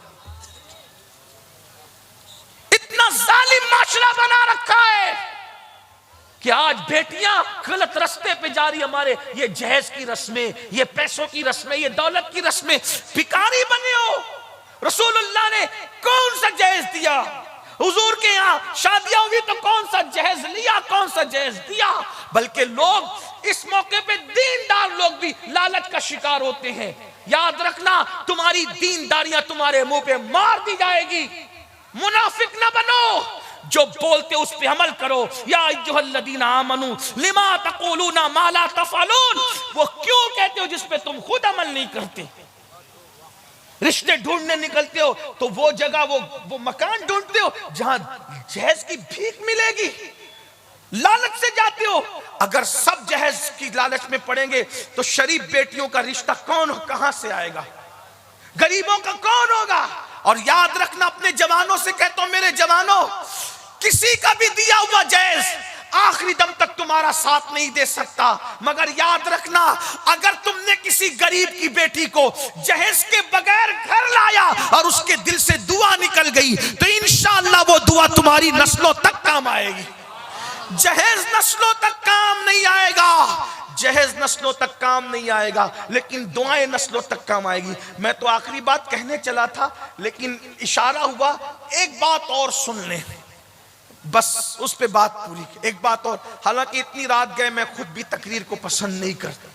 इतना जालिम माशरा बना रखा है कि आज बेटियां गलत रास्ते पे जा रही। हमारे ये जहेज की रस्में, ये पैसों की रस्में, ये दौलत की रस्में, भिखारी बने हो। रसूलुल्लाह ने कौन सा जहेज दिया? हुजूर के यहाँ शादियां हुई तो कौन सा जहेज लिया, कौन सा जहेज दिया? बल्कि लोग इस मौके पे दीनदार लोग भी लालच का शिकार होते हैं। याद रखना, तुम्हारी दीनदारियां तुम्हारे मुंह पे मार दी जाएगी। मुनाफिक ना बनो, जो बोलते उस पे अमल करो। या अय्युहल्लज़ीना आमनू लिमा तक़ूलूना मा ला तफ़अलून, वो क्यों कहते हो जिस पे तुम खुद अमल नहीं करते? रिश्ते ढूंढने निकलते हो तो वो जगह, वो मकान ढूंढते हो जहां जहेज की भीख मिलेगी, लालच से जाते हो। अगर सब जहेज की लालच में पड़ेंगे तो शरीफ बेटियों का रिश्ता कौन, कहां से आएगा? गरीबों का कौन होगा? और याद रखना, अपने जवानों से कहता हूं, मेरे जवानों, किसी का भी दिया हुआ जहेज आखिरी दम तक तुम्हारा साथ नहीं दे सकता, मगर याद रखना, अगर तुमने किसी गरीब की बेटी को जहेज के बगैर घर लाया और उसके दिल से दुआ निकल गई, तो इंशाअल्लाह वो दुआ तुम्हारी नस्लों तक काम आएगी। जहेज नस्लों तक काम नहीं आएगा, जहेज नस्लों तक काम नहीं आएगा, लेकिन दुआएं नस्लों तक काम आएगी। मैं तो आखिरी बात कहने चला था, लेकिन इशारा हुआ, एक बात और सुन लें, बस उस पे बात पूरी। एक बात और, हालांकि इतनी रात गए, मैं खुद भी तकरीर को पसंद नहीं करता।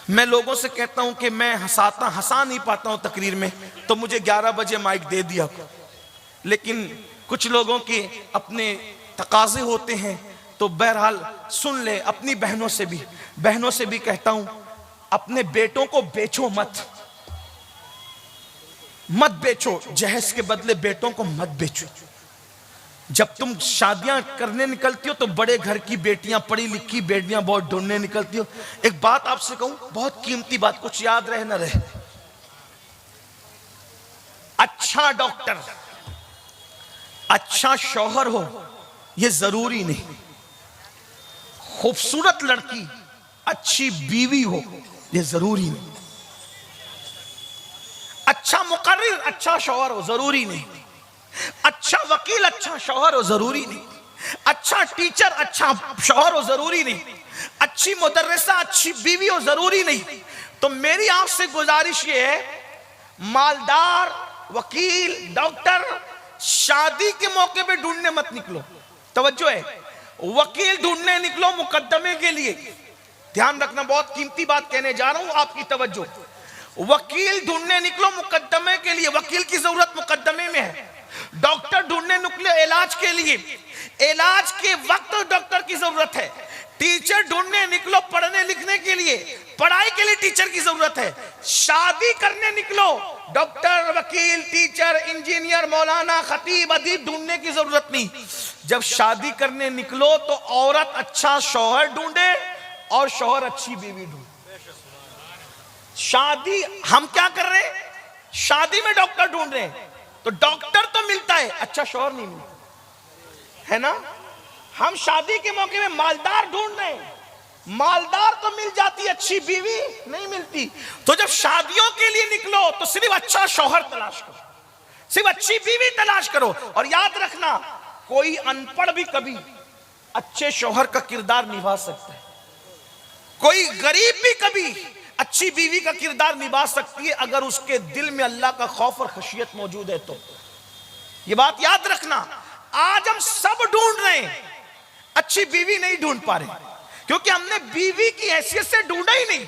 मैं लोगों से कहता हूं कि मैं हंसा नहीं पाता हूं तकरीर में, तो मुझे 11 बजे माइक दे दिया। लेकिन कुछ लोगों के अपने तकाजे होते हैं, तो बहरहाल सुन ले। अपनी बहनों से भी कहता हूं, अपने बेटों को बेचो मत बेचो, जहेज के बदले बेटों को मत बेचो। जब तुम शादियां करने निकलती हो तो बड़े घर की बेटियां, पढ़ी लिखी बेटियां बहुत ढूंढने निकलती हो। एक बात आपसे कहूं, बहुत कीमती बात, कुछ याद रहे न रहे, अच्छा डॉक्टर, अच्छा शौहर हो ये जरूरी नहीं। खूबसूरत लड़की, अच्छी बीवी हो ये जरूरी नहीं। अच्छा मुकर्रिर, अच्छा शौहर हो जरूरी नहीं। अच्छा वकील, अच्छा शौहर हो जरूरी नहीं। अच्छा टीचर, अच्छा शौहर हो जरूरी नहीं। अच्छी मुदर्रिसा, अच्छी बीवी हो जरूरी नहीं। तो मेरी आपसे गुजारिश ये है, मालदार वकील डॉक्टर शादी के मौके पे ढूंढने मत निकलो। तवज्जो है, वकील ढूंढने निकलो मुकद्दमे के लिए। ध्यान रखना, बहुत कीमती बात कहने जा रहा हूं, आपकी तवज्जो। वकील ढूंढने निकलो मुकद्दमे के लिए, वकील की जरूरत मुकद्दमे में है। डॉक्टर ढूंढने निकले इलाज के लिए, इलाज के वक्त डॉक्टर की जरूरत है। टीचर ढूंढने निकलो पढ़ने लिखने के लिए, पढ़ाई के लिए टीचर की जरूरत है। शादी करने निकलो, डॉक्टर वकील टीचर इंजीनियर मौलाना खतीब अदीब ढूंढने की जरूरत नहीं। जब शादी करने निकलो तो औरत अच्छा शौहर ढूंढे और शौहर अच्छी बीवी ढूंढे। शादी हम क्या कर रहे हैं, शादी में डॉक्टर ढूंढ रहे हैं, तो डॉक्टर तो मिलता है, अच्छा शौहर नहीं मिलता है ना। हम शादी के मौके में मालदार ढूंढ रहे हैं, मालदार तो मिल जाती, अच्छी बीवी नहीं मिलती। तो जब शादियों के लिए निकलो तो सिर्फ अच्छा शौहर तलाश करो, सिर्फ अच्छी बीवी तलाश करो। और याद रखना, कोई अनपढ़ भी कभी अच्छे शौहर का किरदार निभा सकता है, कोई गरीब भी कभी अच्छी बीवी का किरदार निभा सकती है, अगर उसके दिल में अल्लाह का खौफ और खशियत मौजूद है तो। ये बात याद रखना। आज हम सब ढूंढ रहे हैं, अच्छी बीवी नहीं ढूंढ पा रहे, क्योंकि हमने बीवी की हैसियत से ढूंढा ही नहीं।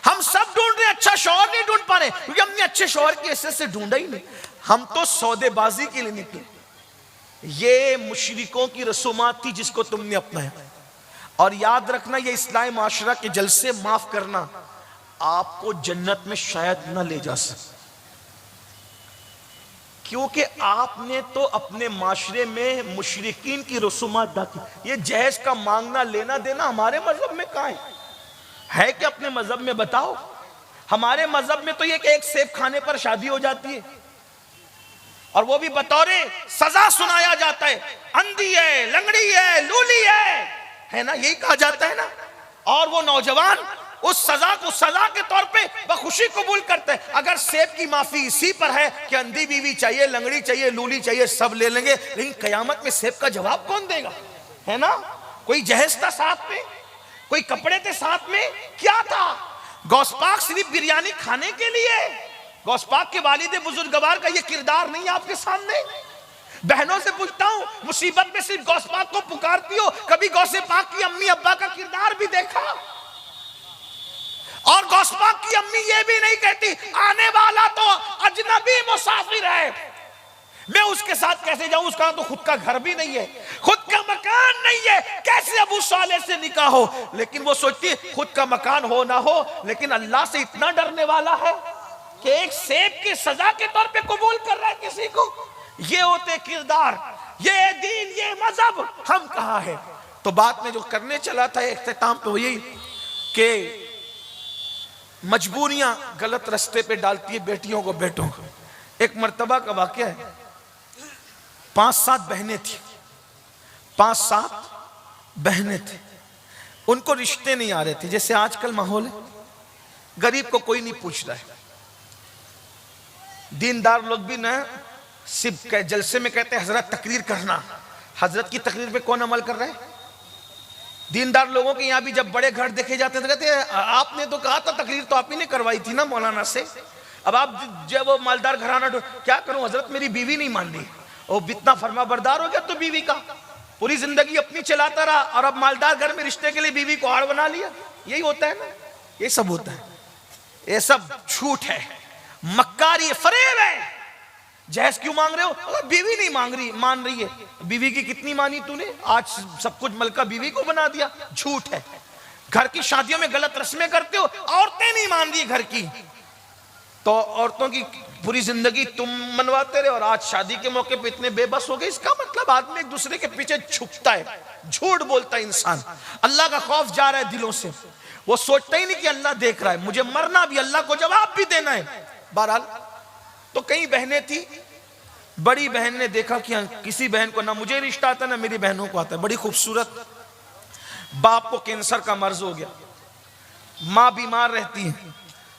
हम सब ढूंढ रहे हैं, अच्छा शौहर नहीं ढूंढ पा रहे, क्योंकि हमने अच्छे शौहर की हैसियत से ढूंढा ही नहीं। हम तो सौदेबाजी के लिए निकले। ये मुशरिकों की रसूमात थी जिसको तुमने अपनाया। और याद रखना, ये इस्लाही माशरा के जलसे माफ करना आपको जन्नत में शायद न ले जा सके, क्योंकि आपने तो अपने माशरे में मुशरिकीन की रसूमात दाखिल। ये जहेज का मांगना लेना देना हमारे मजहब में कहाँ है कि अपने मजहब में बताओ। हमारे मजहब में तो ये कि एक सेब खाने पर शादी हो जाती है, और वो भी बतौरे सजा सुनाया जाता है, अंधी है, लंगड़ी है, लूली है ना, यही कहा जाता है ना। और वो नौजवान उस सजा को सजा के तौर पे बखुशी कबूल करते हैं। अगर सेब की माफी इसी पर है कि अंधी बीवी चाहिए, लंगड़ी चाहिए, लूली चाहिए, सब ले लेंगे, लेकिन कयामत में सेब का जवाब कौन देगा, है ना। कोई जहेज था साथ में, कोई कपड़े थे साथ में, क्या था। गौसपाक सिर्फ बिरयानी खाने के लिए, गौसपाक के वालिद बुजुर्गवार का ये किरदार नहीं है आपके सामने। बहनों से पूछता हूं, मुसीबत में सिर्फ गौसपाक को पुकारती हो, कभी गौसे पाक की अम्मी अब्बा का किरदार भी देखा। और गौसपाक की अम्मी ये भी नहीं कहती आने वाला तो अजनबी मुसाफिर है, मैं उसके साथ कैसे जाऊं, उसका तो खुद का घर भी नहीं है, खुद का मकान नहीं है, कैसे अबू साले से निकाह हो। लेकिन वो सोचती है खुद का मकान हो ना हो, लेकिन अल्लाह से इतना डरने वाला है कि एक सेब की सजा के तौर पे कबूल कर रहा है किसी को। ये होते किरदार, ये दीन, ये मजहब, हम कहाँ है। तो बात में जो करने चला था इख्तिताम पे, यही कि मजबूरियां गलत रास्ते पे डालती है बेटियों को, बेटों को। एक मर्तबा का वाकया है, 5-7 बहनें थी, 5-7 बहनें थी, उनको रिश्ते नहीं आ रहे थे। जैसे आजकल माहौल है, गरीब को कोई नहीं पूछ रहा है। दीनदार लोग भी ना सिर्फ जलसे में कहते हैं हजरत तकरीर करना, हजरत की तकरीर पे कौन अमल कर रहा है, दीनदार लोगों के यहाँ भी जब बड़े घर देखे जाते थे, कहते हैं आपने तो कहा था, तकरीर तो आप ही ने करवाई थी ना मौलाना से, अब आप जब वो मालदार घराना क्या करूं हजरत, मेरी बीवी नहीं मान रही। और इतना फर्मा बरदार हो गया तो बीवी का, पूरी जिंदगी अपनी चलाता रहा और अब मालदार घर में रिश्ते के लिए बीवी को आड़ बना लिया। यही होता है ना, ये सब होता है, ये सब झूठ है, मक्कारी है, फरेब है। जहेज क्यों मांग रहे हो? अगर बीवी नहीं मान रही है, बीवी की कितनी मानी तूने, आज सब कुछ मलका बीवी को बना दिया, झूठ है। घर की शादियों में गलत रस्में करते हो, औरतें नहीं मान रही घर की, तो औरतों की पूरी जिंदगी तुम मनवाते रहे और आज शादी के मौके पे इतने बेबस हो गए। इसका मतलब आदमी एक दूसरे के पीछे छुपता है, झूठ बोलता है इंसान, अल्लाह का खौफ जा रहा है दिलों से, वो सोचता ही नहीं कि अल्लाह देख रहा है, मुझे मरना भी, अल्लाह को जवाब भी देना है। बहरहाल तो कई बहनें थी, बड़ी बहन ने देखा कि किसी बहन को ना मुझे रिश्ता आता ना मेरी बहनों को आता है, बड़ी खूबसूरत, बाप को कैंसर का मर्ज हो गया, माँ बीमार रहती है।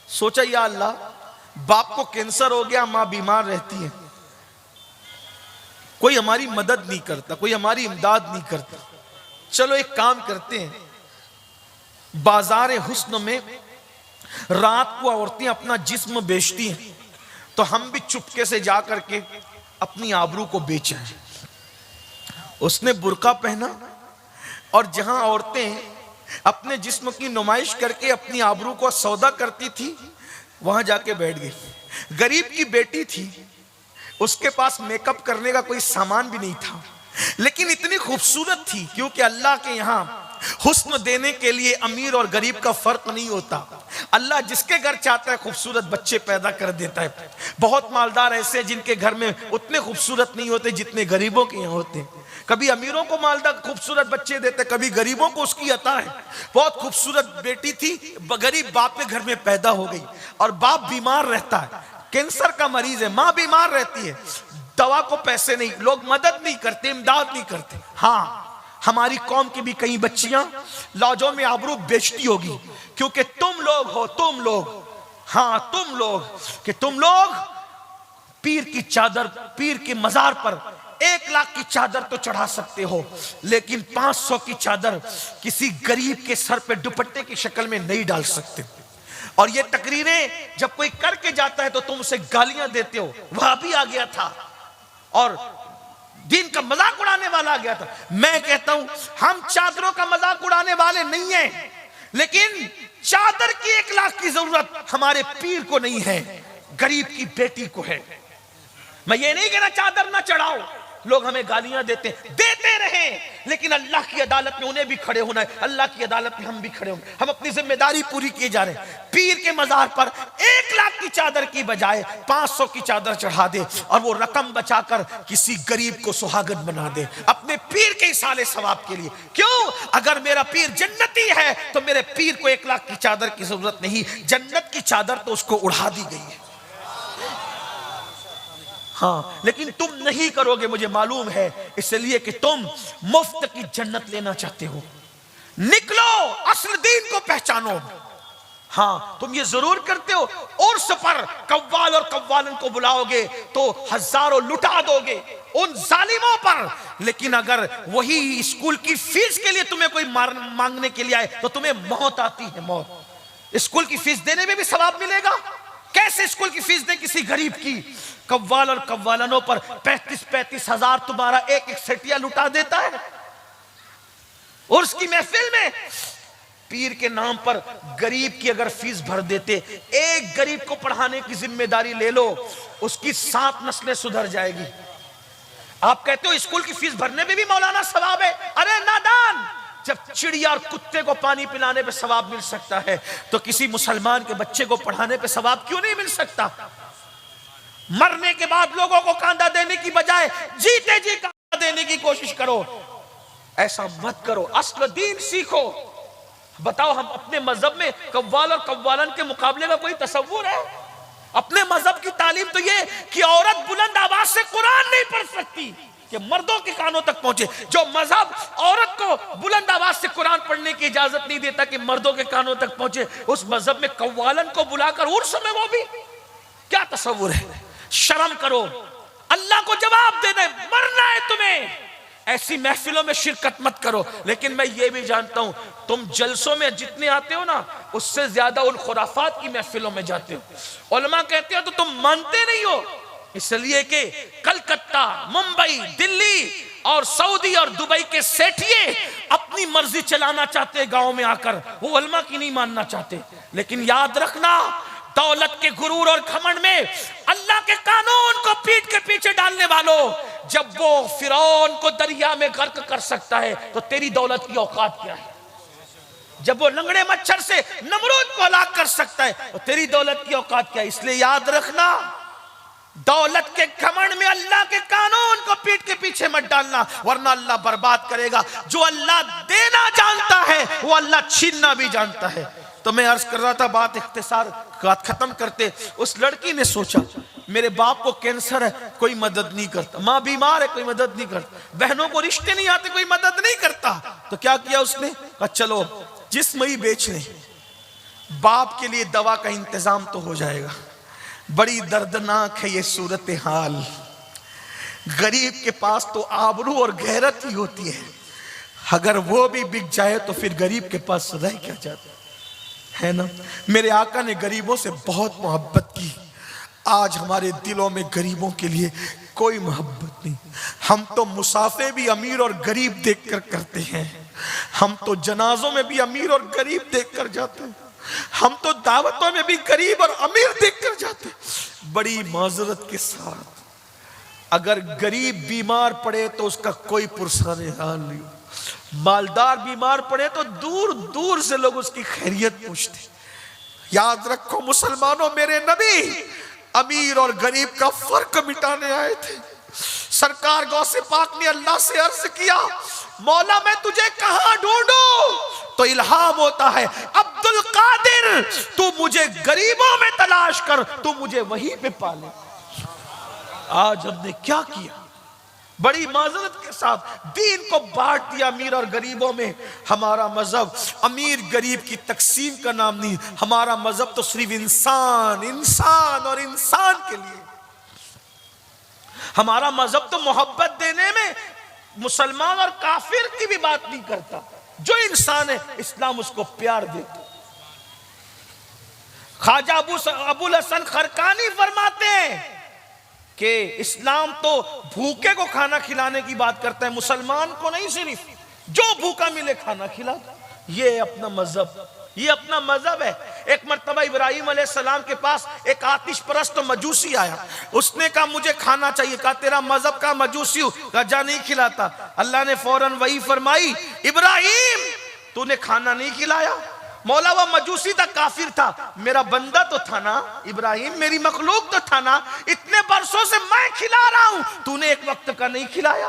सोचा या अल्लाह, बाप को कैंसर हो गया, माँ बीमार रहती है, कोई हमारी मदद नहीं करता, कोई हमारी इमदाद नहीं करता, चलो एक काम करते हैं, बाजार हुस्न में रात को औरतें अपना जिस्म बेचती हैं, तो हम भी चुपके से जा करके अपनी आबरू को बेचें। उसने बुर्का पहना और जहां औरतें अपने जिस्म की नुमाइश करके अपनी आबरू को सौदा करती थी, वहां जाके बैठ गई। गरीब की बेटी थी, उसके पास मेकअप करने का कोई सामान भी नहीं था, लेकिन इतनी खूबसूरत थी, क्योंकि अल्लाह के यहाँ हुस्न देने के लिए अमीर और गरीब का फर्क नहीं होता। अल्लाह जिसके घर चाहता है खूबसूरत बच्चे पैदा कर देता है। बहुत मालदार ऐसे जिनके घर में उतने खूबसूरत नहीं होते जितने गरीबों के यहाँ होते हैं। कभी अमीरों को मालदार खूबसूरत बच्चे देते, कभी गरीबों को उसकी अता है। बहुत खूबसूरत बेटी थी, गरीब बाप के घर में पैदा हो गई और बाप बीमार रहता है, कैंसर का मरीज है, माँ बीमार रहती है, दवा को पैसे नहीं, लोग मदद नहीं करते, इमदाद नहीं करते। हाँ, हमारी कौम की भी कई बच्चियां लॉजों में आबरू बेचती होगी, क्योंकि तुम लोग हो, तुम लोग, हाँ तुम लोग, कि तुम लोग पीर की चादर, पीर के मजार पर 1 लाख की चादर तो चढ़ा सकते हो, लेकिन 500 की चादर किसी गरीब के सर पे दुपट्टे की शक्ल में नहीं डाल सकते। और ये तकरीरें जब कोई करके जाता है तो तुम उसे गालियां देते हो, वह भी आ गया था और दीन का मजाक उड़ाने वाला आ गया था। मैं कहता हूं हम चादरों का मजाक उड़ाने वाले नहीं हैं, लेकिन चादर की 1 लाख की जरूरत हमारे पीर को नहीं है, गरीब की बेटी को है। मैं ये नहीं कहना चादर ना चढ़ाओ, लोग हमें गालियां देते रहे, लेकिन अल्लाह की अदालत में उन्हें भी खड़े होना है, अल्लाह की अदालत में हम भी खड़े होंगे। हम अपनी जिम्मेदारी पूरी किए जा रहे हैं। पीर के मजार पर 1 लाख की चादर की बजाय 500 की चादर चढ़ा दे और वो रकम बचाकर किसी गरीब को सुहागन बना दे, अपने पीर के इसाले सवाब के लिए। क्यों? अगर मेरा पीर जन्नती है तो मेरे पीर को 1 लाख की चादर की जरूरत नहीं, जन्नत की चादर तो उसको उड़ा दी गई है। हाँ, लेकिन तुम नहीं करोगे, मुझे मालूम है, इसलिए कि तुम मुफ्त की जन्नत लेना चाहते हो। निकलो, असल दीन को पहचानो। हाँ, तुम ये जरूर करते हो, उर्स पर कव्वाल और कव्वालन को बुलाओगे तो हजारों लुटा दोगे उन जालिमों पर, लेकिन अगर वही स्कूल की फीस के लिए तुम्हें कोई मांगने के लिए आए तो तुम्हें मौत आती है, मौत। स्कूल की फीस देने में भी सवाब मिलेगा। कैसे स्कूल की फीस दे किसी गरीब की? कव्वाल और कव्वालनों पर 35-35 हजार तुम्हारा एक सेटिया लुटा देता है। और उसकी महफिल में पीर के नाम पर गरीब की अगर फीस भर देते, एक गरीब को पढ़ाने की जिम्मेदारी ले लो, उसकी 7 नस्लें सुधर जाएगी। आप कहते हो स्कूल की फीस भरने में भी मौलाना सवाब है। अरे नादान, जब चिड़िया और कुत्ते को पानी पिलाने पे सवाब मिल सकता है तो किसी मुसलमान के बच्चे को पढ़ाने पे सवाब क्यों नहीं मिल सकता? मरने के बाद लोगों को कांधा देने की बजाय जीते जी कांधा देने की कोशिश करो। ऐसा मत करो, असल दीन सीखो। बताओ, हम अपने मजहब में कव्वाल और कव्वालन के मुकाबले का कोई तसव्वुर है? अपने मजहब की तालीम तो ये कि औरत बुलंद आवाज से कुरान नहीं पढ़ सकती, कि मर्दों के कानों तक पहुंचे। जो मजहब औरत को बुलंद आवाज से कुरान पढ़ने की इजाजत नहीं देता कि मर्दों के कानों तक पहुंचे, उस मजहब में कव्वालन को बुलाकर उर्स में, वो भी क्या तसव्वुर है? शर्म करो, अल्लाह को जवाब देना है, मरना है तुम्हें। ऐसी महफिलों में शिरकत मत करो। लेकिन मैं ये भी जानता हूं तुम जलसों में जितने आते हो ना, उससे ज्यादा उन खुराफात की महफिलों में जाते हो। उलमा कहते हो तो तुम मानते नहीं हो, इसलिए कि कलकत्ता, मुंबई, दिल्ली और सऊदी और दुबई के सेठिए अपनी मर्जी चलाना चाहते गांव में आकर, वो उलमा की नहीं मानना चाहते। लेकिन याद रखना, दौलत के गुरूर और घमंड में अल्लाह के कानून को पीठ के पीछे डालने वालों, जब वो फिरौन को दरिया में गर्क कर सकता है तो तेरी दौलत की औकात क्या है? जब वो लंगड़े मच्छर से नमरूद को हलाक कर सकता है तो तेरी दौलत की औकात क्या है? इसलिए याद रखना, दौलत के घमंड में अल्लाह के कानून को पीठ के पीछे मत डालना, वरना अल्लाह बर्बाद करेगा। जो अल्लाह देना जानता है वो अल्लाह छीनना भी जानता है। तो मैं अर्ज कर रहा था, बात इख्तिसार खत्म करते, उस लड़की ने सोचा मेरे बाप को कैंसर है, कोई मदद नहीं करता, माँ बीमार है, कोई मदद नहीं करता, बहनों को रिश्ते नहीं आते, कोई मदद नहीं करता। तो क्या किया उसने? कहा चलो जिस्म ही बेच लें, बाप के लिए दवा का इंतजाम तो हो जाएगा। बड़ी दर्दनाक है ये सूरत हाल। गरीब के पास तो आबरू और गैरत ही होती है, अगर वो भी बिक जाए तो फिर गरीब के पास रह क्या जाता है ना। मेरे आका ने गरीबों से बहुत मोहब्बत की, आज हमारे दिलों में गरीबों के लिए कोई मोहब्बत नहीं। हम तो मुसाफे भी अमीर और गरीब देखकर करते हैं, हम तो जनाजों में भी अमीर और गरीब देखकर जाते हैं, हम तो दावतों में भी गरीब और अमीर देखकर जाते हैं। बड़ी माजरत के साथ, अगर गरीब बीमार पड़े तो उसका कोई पुरसाने हाल नहीं, मालदार बीमार पड़े तो दूर दूर से लोग उसकी खैरियत पूछते। याद रखो मुसलमानों, मेरे नबी अमीर और गरीब का फर्क मिटाने आए थे। सरकार गौसे पाक ने अल्लाह से अर्ज किया, मौला मैं तुझे कहां ढूंढूं? तो इल्हाम होता है, अब्दुल कादिर तू मुझे गरीबों में तलाश कर, तू मुझे वहीं पे पाले। आज हमने क्या किया? बड़ी माजरत के साथ दीन को बांट दिया अमीर और गरीबों में। हमारा मजहब अमीर गरीब की तकसीम का नाम नहीं, हमारा मजहब तो सिर्फ इंसान, इंसान और इंसान के लिए। हमारा मजहब तो मोहब्बत देने में मुसलमान और काफिर की भी बात नहीं करता। जो इंसान है इस्लाम उसको प्यार देता। ख्वाजा अबुल हसन खरकानी फरमाते हैं कि इस्लाम तो भूखे को खाना खिलाने की बात करता है, मुसलमान को नहीं, सिर्फ जो भूखा मिले खाना खिलाता। ये अपना मजहब, ये अपना मजहब है। एक मर्तबा इब्राहिम अलैहिस्सलाम के पास एक आतिश परस्त मजूसी आया, उसने कहा मुझे खाना चाहिए। कहा तेरा मजहब का मजूसी हूं? कहा जा नहीं खिलाता। अल्लाह ने फौरन वही फरमाई, इब्राहिम तूने खाना नहीं खिलाया, मौला वो मजूसी था, काफिर था, मेरा बंदा तो था ना इब्राहिम, मेरी मखलूक तो था ना, इतने बरसों से मैं खिला रहा हूं, तूने एक वक्त का नहीं खिलाया।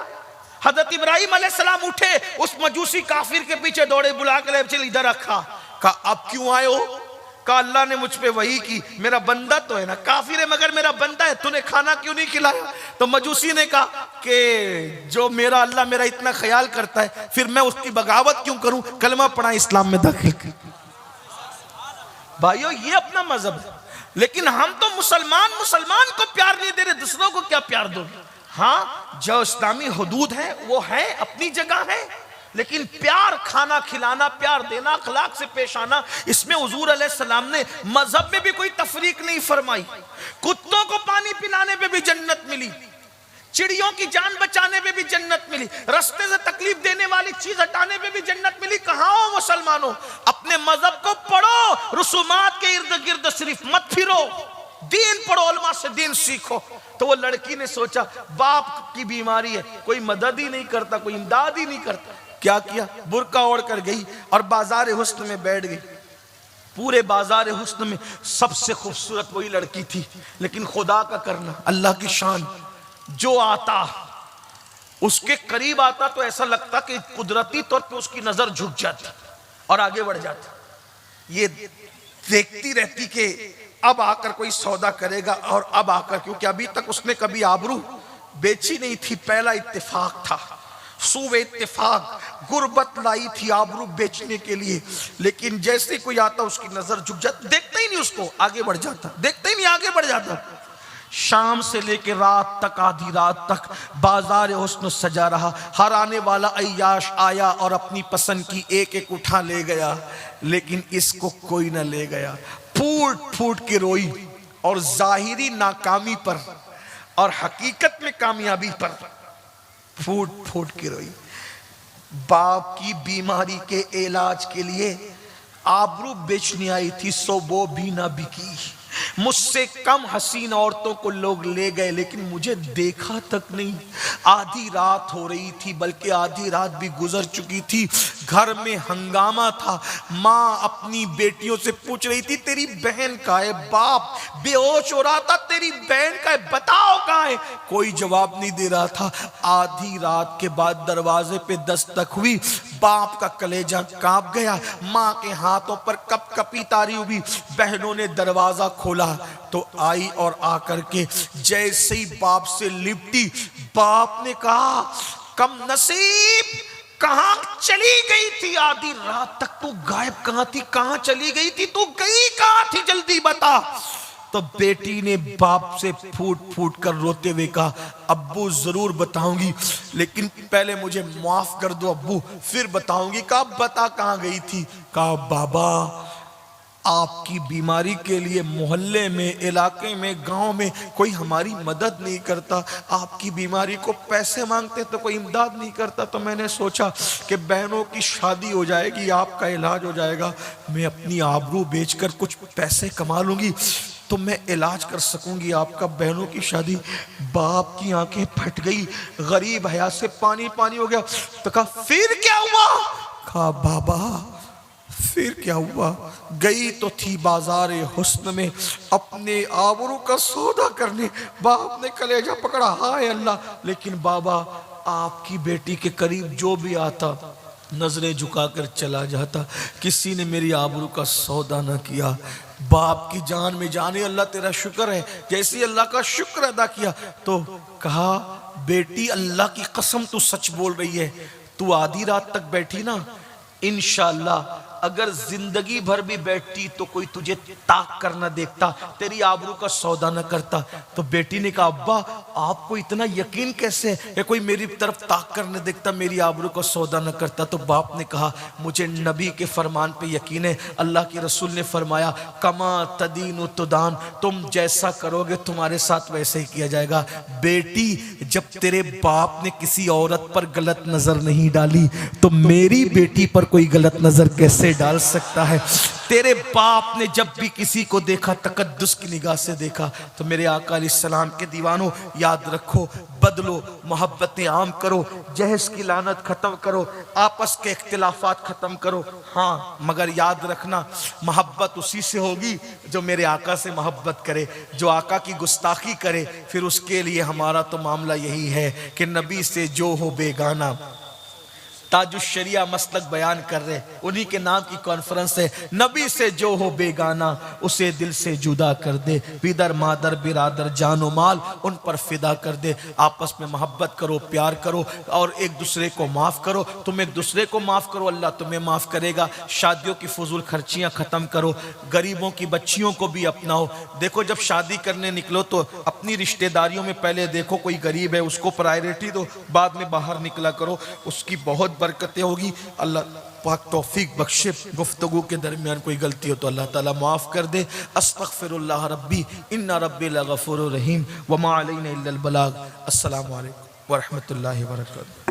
हजरत इब्राहिम अलैहिस्सलाम उठे, उस मजूसी काफिर के पीछे दौड़े, बुला कर चल इधर रखा। कहा अब क्यों आए हो? कहा अल्लाह ने मुझ पे वही की, मेरा बंदा तो है ना, काफिर है मगर मेरा बंदा है, तूने खाना क्यों नहीं खिलाया? तो मजूसी ने कहा कि जो मेरा अल्लाह मेरा इतना ख्याल करता है, फिर मैं उसकी बगावत क्यों करूं? कलमा पढ़ा, इस्लाम में दाखिल कर। भाइयों ये अपना मजहब है, लेकिन हम तो मुसलमान को प्यार नहीं दे रहे, दूसरों को क्या प्यार दोगे? हाँ, जो इस्लामी हुदूद है वो है, अपनी जगह है, लेकिन प्यार, खाना खिलाना, प्यार देना, अखलाक से पेश आना, इसमें हुजूर अलैहिस्सलाम ने मजहब में भी कोई तफरीक नहीं फरमाई। कुत्तों को पानी पिलाने पे भी जन्नत मिली, चिड़ियों की जान बचाने पे भी जन्नत मिली, रास्ते से तकलीफ देने वाली चीज हटाने पे भी जन्नत मिली। कहाँ हो मुसलमानों? अपने मजहब को पढ़ो, रसूमात के इर्द गिर्द सिर्फ मत फिरो, दीन पढ़ो, उलमा से दीन सीखो। तो वो लड़की ने सोचा बाप की बीमारी है, कोई मदद ही नहीं करता, कोई इमदाद ही नहीं करता। क्या किया? बुर्का ओढ़ कर गई और बाजार हुस्न में बैठ गई। पूरे बाजार हुस्न में सबसे खूबसूरत वही लड़की थी, लेकिन खुदा का करना, अल्लाह की शान, जो आता उसके करीब आता तो ऐसा लगता कि कुदरती तौर पे उसकी नजर झुक जाती और आगे बढ़ जाती। ये देखती रहती कि अब आकर कोई सौदा करेगा, और अब आकर, क्योंकि अभी तक उसने कभी आबरू बेची नहीं थी, पहला इत्तेफाक था, सूबे इत्तेफाक, गुर्बत लाई थी आबरू बेचने के लिए। लेकिन जैसे कोई आता उसकी नजर झुक जाती, देखता ही नहीं उसको, आगे बढ़ जाता, देखता ही नहीं आगे बढ़ जाता। शाम से लेके रात तक, आधी रात तक बाजार हुस्न सजा रहा। हर आने वाला अय्याश आया और अपनी पसंद की एक एक उठा ले गया, लेकिन इसको कोई ना ले गया। फूट फूट के रोई, और जाहिरी नाकामी पर और हकीकत में कामयाबी पर फूट फूट के रोई। बाप की बीमारी के इलाज के लिए आबरू बेचने आई थी, सो वो भी ना बिकी। मुझसे कम हसीन औरतों को लोग ले गए, लेकिन मुझे देखा तक नहीं। आधी रात हो रही थी, बल्कि आधी रात भी गुजर चुकी थी। घर में हंगामा था। माँ अपनी बेटियों से पूछ रही थी, तेरी बहन कहाँ है? बाप बेहोश हो रहा था, तेरी बहन कहाँ है, बताओ कहाँ है? कोई जवाब नहीं दे रहा था। आधी रात के बाद दरवाजे पे दस्तक हुई। बाप का कलेजा कांप गया। माँ के हाथों पर कपकपी तारी हुई। बहनों ने दरवाजा खोला तो आई, और आकर के जैसे ही बाप से लिपटी, बाप ने कहा, कम नसीब, कहां चली गई थी? आधी रात तक तू गायब कहां थी? कहां चली गई थी? तू गई कहां थी? जल्दी बता। तो बेटी ने बाप से फूट फूट कर रोते हुए कहा, अब्बू जरूर बताऊंगी, लेकिन पहले मुझे माफ कर दो अब्बू, फिर बताऊंगी। कहा बता कहां गई थी? कहा बाबा, आपकी बीमारी के लिए मोहल्ले में, इलाके में, गांव में कोई हमारी मदद नहीं करता। आपकी बीमारी को पैसे मांगते तो कोई इमदाद नहीं करता। तो मैंने सोचा कि बहनों की शादी हो जाएगी, आपका इलाज हो जाएगा, मैं अपनी आबरू बेचकर कुछ पैसे कमा लूंगी तो मैं इलाज कर सकूंगी आपका, बहनों की शादी। बाप की आंखें फट गई, गरीब हया से पानी पानी हो गया। तो कहा फिर क्या हुआ? कहा बाबा फिर क्या हुआ? गई तो थी बाजार हुस्न में अपने आबरू का सौदा करने। बाप ने कलेजा पकड़ा, हाय अल्लाह। लेकिन बाबा, आपकी बेटी के करीब जो भी आता नजरें झुकाकर चला जाता। किसी ने मेरी आबरू का सौदा न किया। बाप की जान में जाने, अल्लाह तेरा शुक्र है। जैसे अल्लाह का शुक्र अदा किया तो कहा, बेटी अल्लाह की कसम तू सच बोल रही है, तू आधी रात तक बैठी ना, इंशाअल्लाह अगर जिंदगी भर भी बैठती तो कोई तुझे ताक कर न देखता, तेरी आबरू का सौदा न करता। तो बेटी ने कहा, अब्बा आपको इतना यकीन कैसे है? कोई मेरी तरफ ताक कर न देखता, मेरी आबरू का सौदा न करता। तो बाप ने कहा, मुझे नबी के फरमान पे यकीन है। अल्लाह के रसूल ने फरमाया, कमा तदीन तुदान, तुम जैसा करोगे तुम्हारे साथ वैसे ही किया जाएगा। बेटी, जब तेरे बाप ने किसी औरत पर गलत नजर नहीं डाली तो मेरी बेटी पर कोई गलत नजर कैसे डाल सकता है? तेरे बाप ने जब भी किसी को देखा तकद्दुस की निगाह से देखा। तो मेरे आका अलैहिस्सलाम के दीवानों, याद रखो, बदलो, मोहब्बतें आम करो, जहश की लानत खत्म करो, आपस के इख्तिलाफात खत्म करो। हाँ, मगर याद रखना, मोहब्बत उसी से होगी जो मेरे आका से मोहब्बत करे। जो आका की गुस्ताखी करे, फिर उसके लिए हमारा तो मामला यही है कि नबी से जो हो बेगाना। ताजुश शरिया मसलक बयान कर रहे, उन्हीं के नाम की कॉन्फ्रेंस है। नबी से जो हो बेगाना उसे दिल से जुदा कर दे, पिदर मादर बिरादर जानो माल उन पर फिदा कर दे। आपस में मोहब्बत करो, प्यार करो और एक दूसरे को माफ़ करो। तुम एक दूसरे को माफ़ करो, अल्लाह तुम्हें माफ़ करेगा। शादियों की फजूल खर्चियाँ ख़त्म करो, गरीबों की बच्चियों को भी अपनाओ। देखो, जब शादी करने निकलो तो अपनी रिश्तेदारियों में पहले देखो कोई गरीब है, उसको प्रायोरिटी दो, बाद में बाहर निकला करो, उसकी बहुत बरकतें होगी। अल्लाह पाक तौफीक बख्शे। गुफ्तगू के दरमियान कोई गलती हो तो अल्लाह ताला माफ़ कर दे। अस्तगफिरुल्लाह रब्बी इन्ना रब्बी लगफूरुर रहीम व मा अलैना इल्लल बलाग। अस्सलामु अलैकुम व रहमतुल्लाहि व बरकातहू।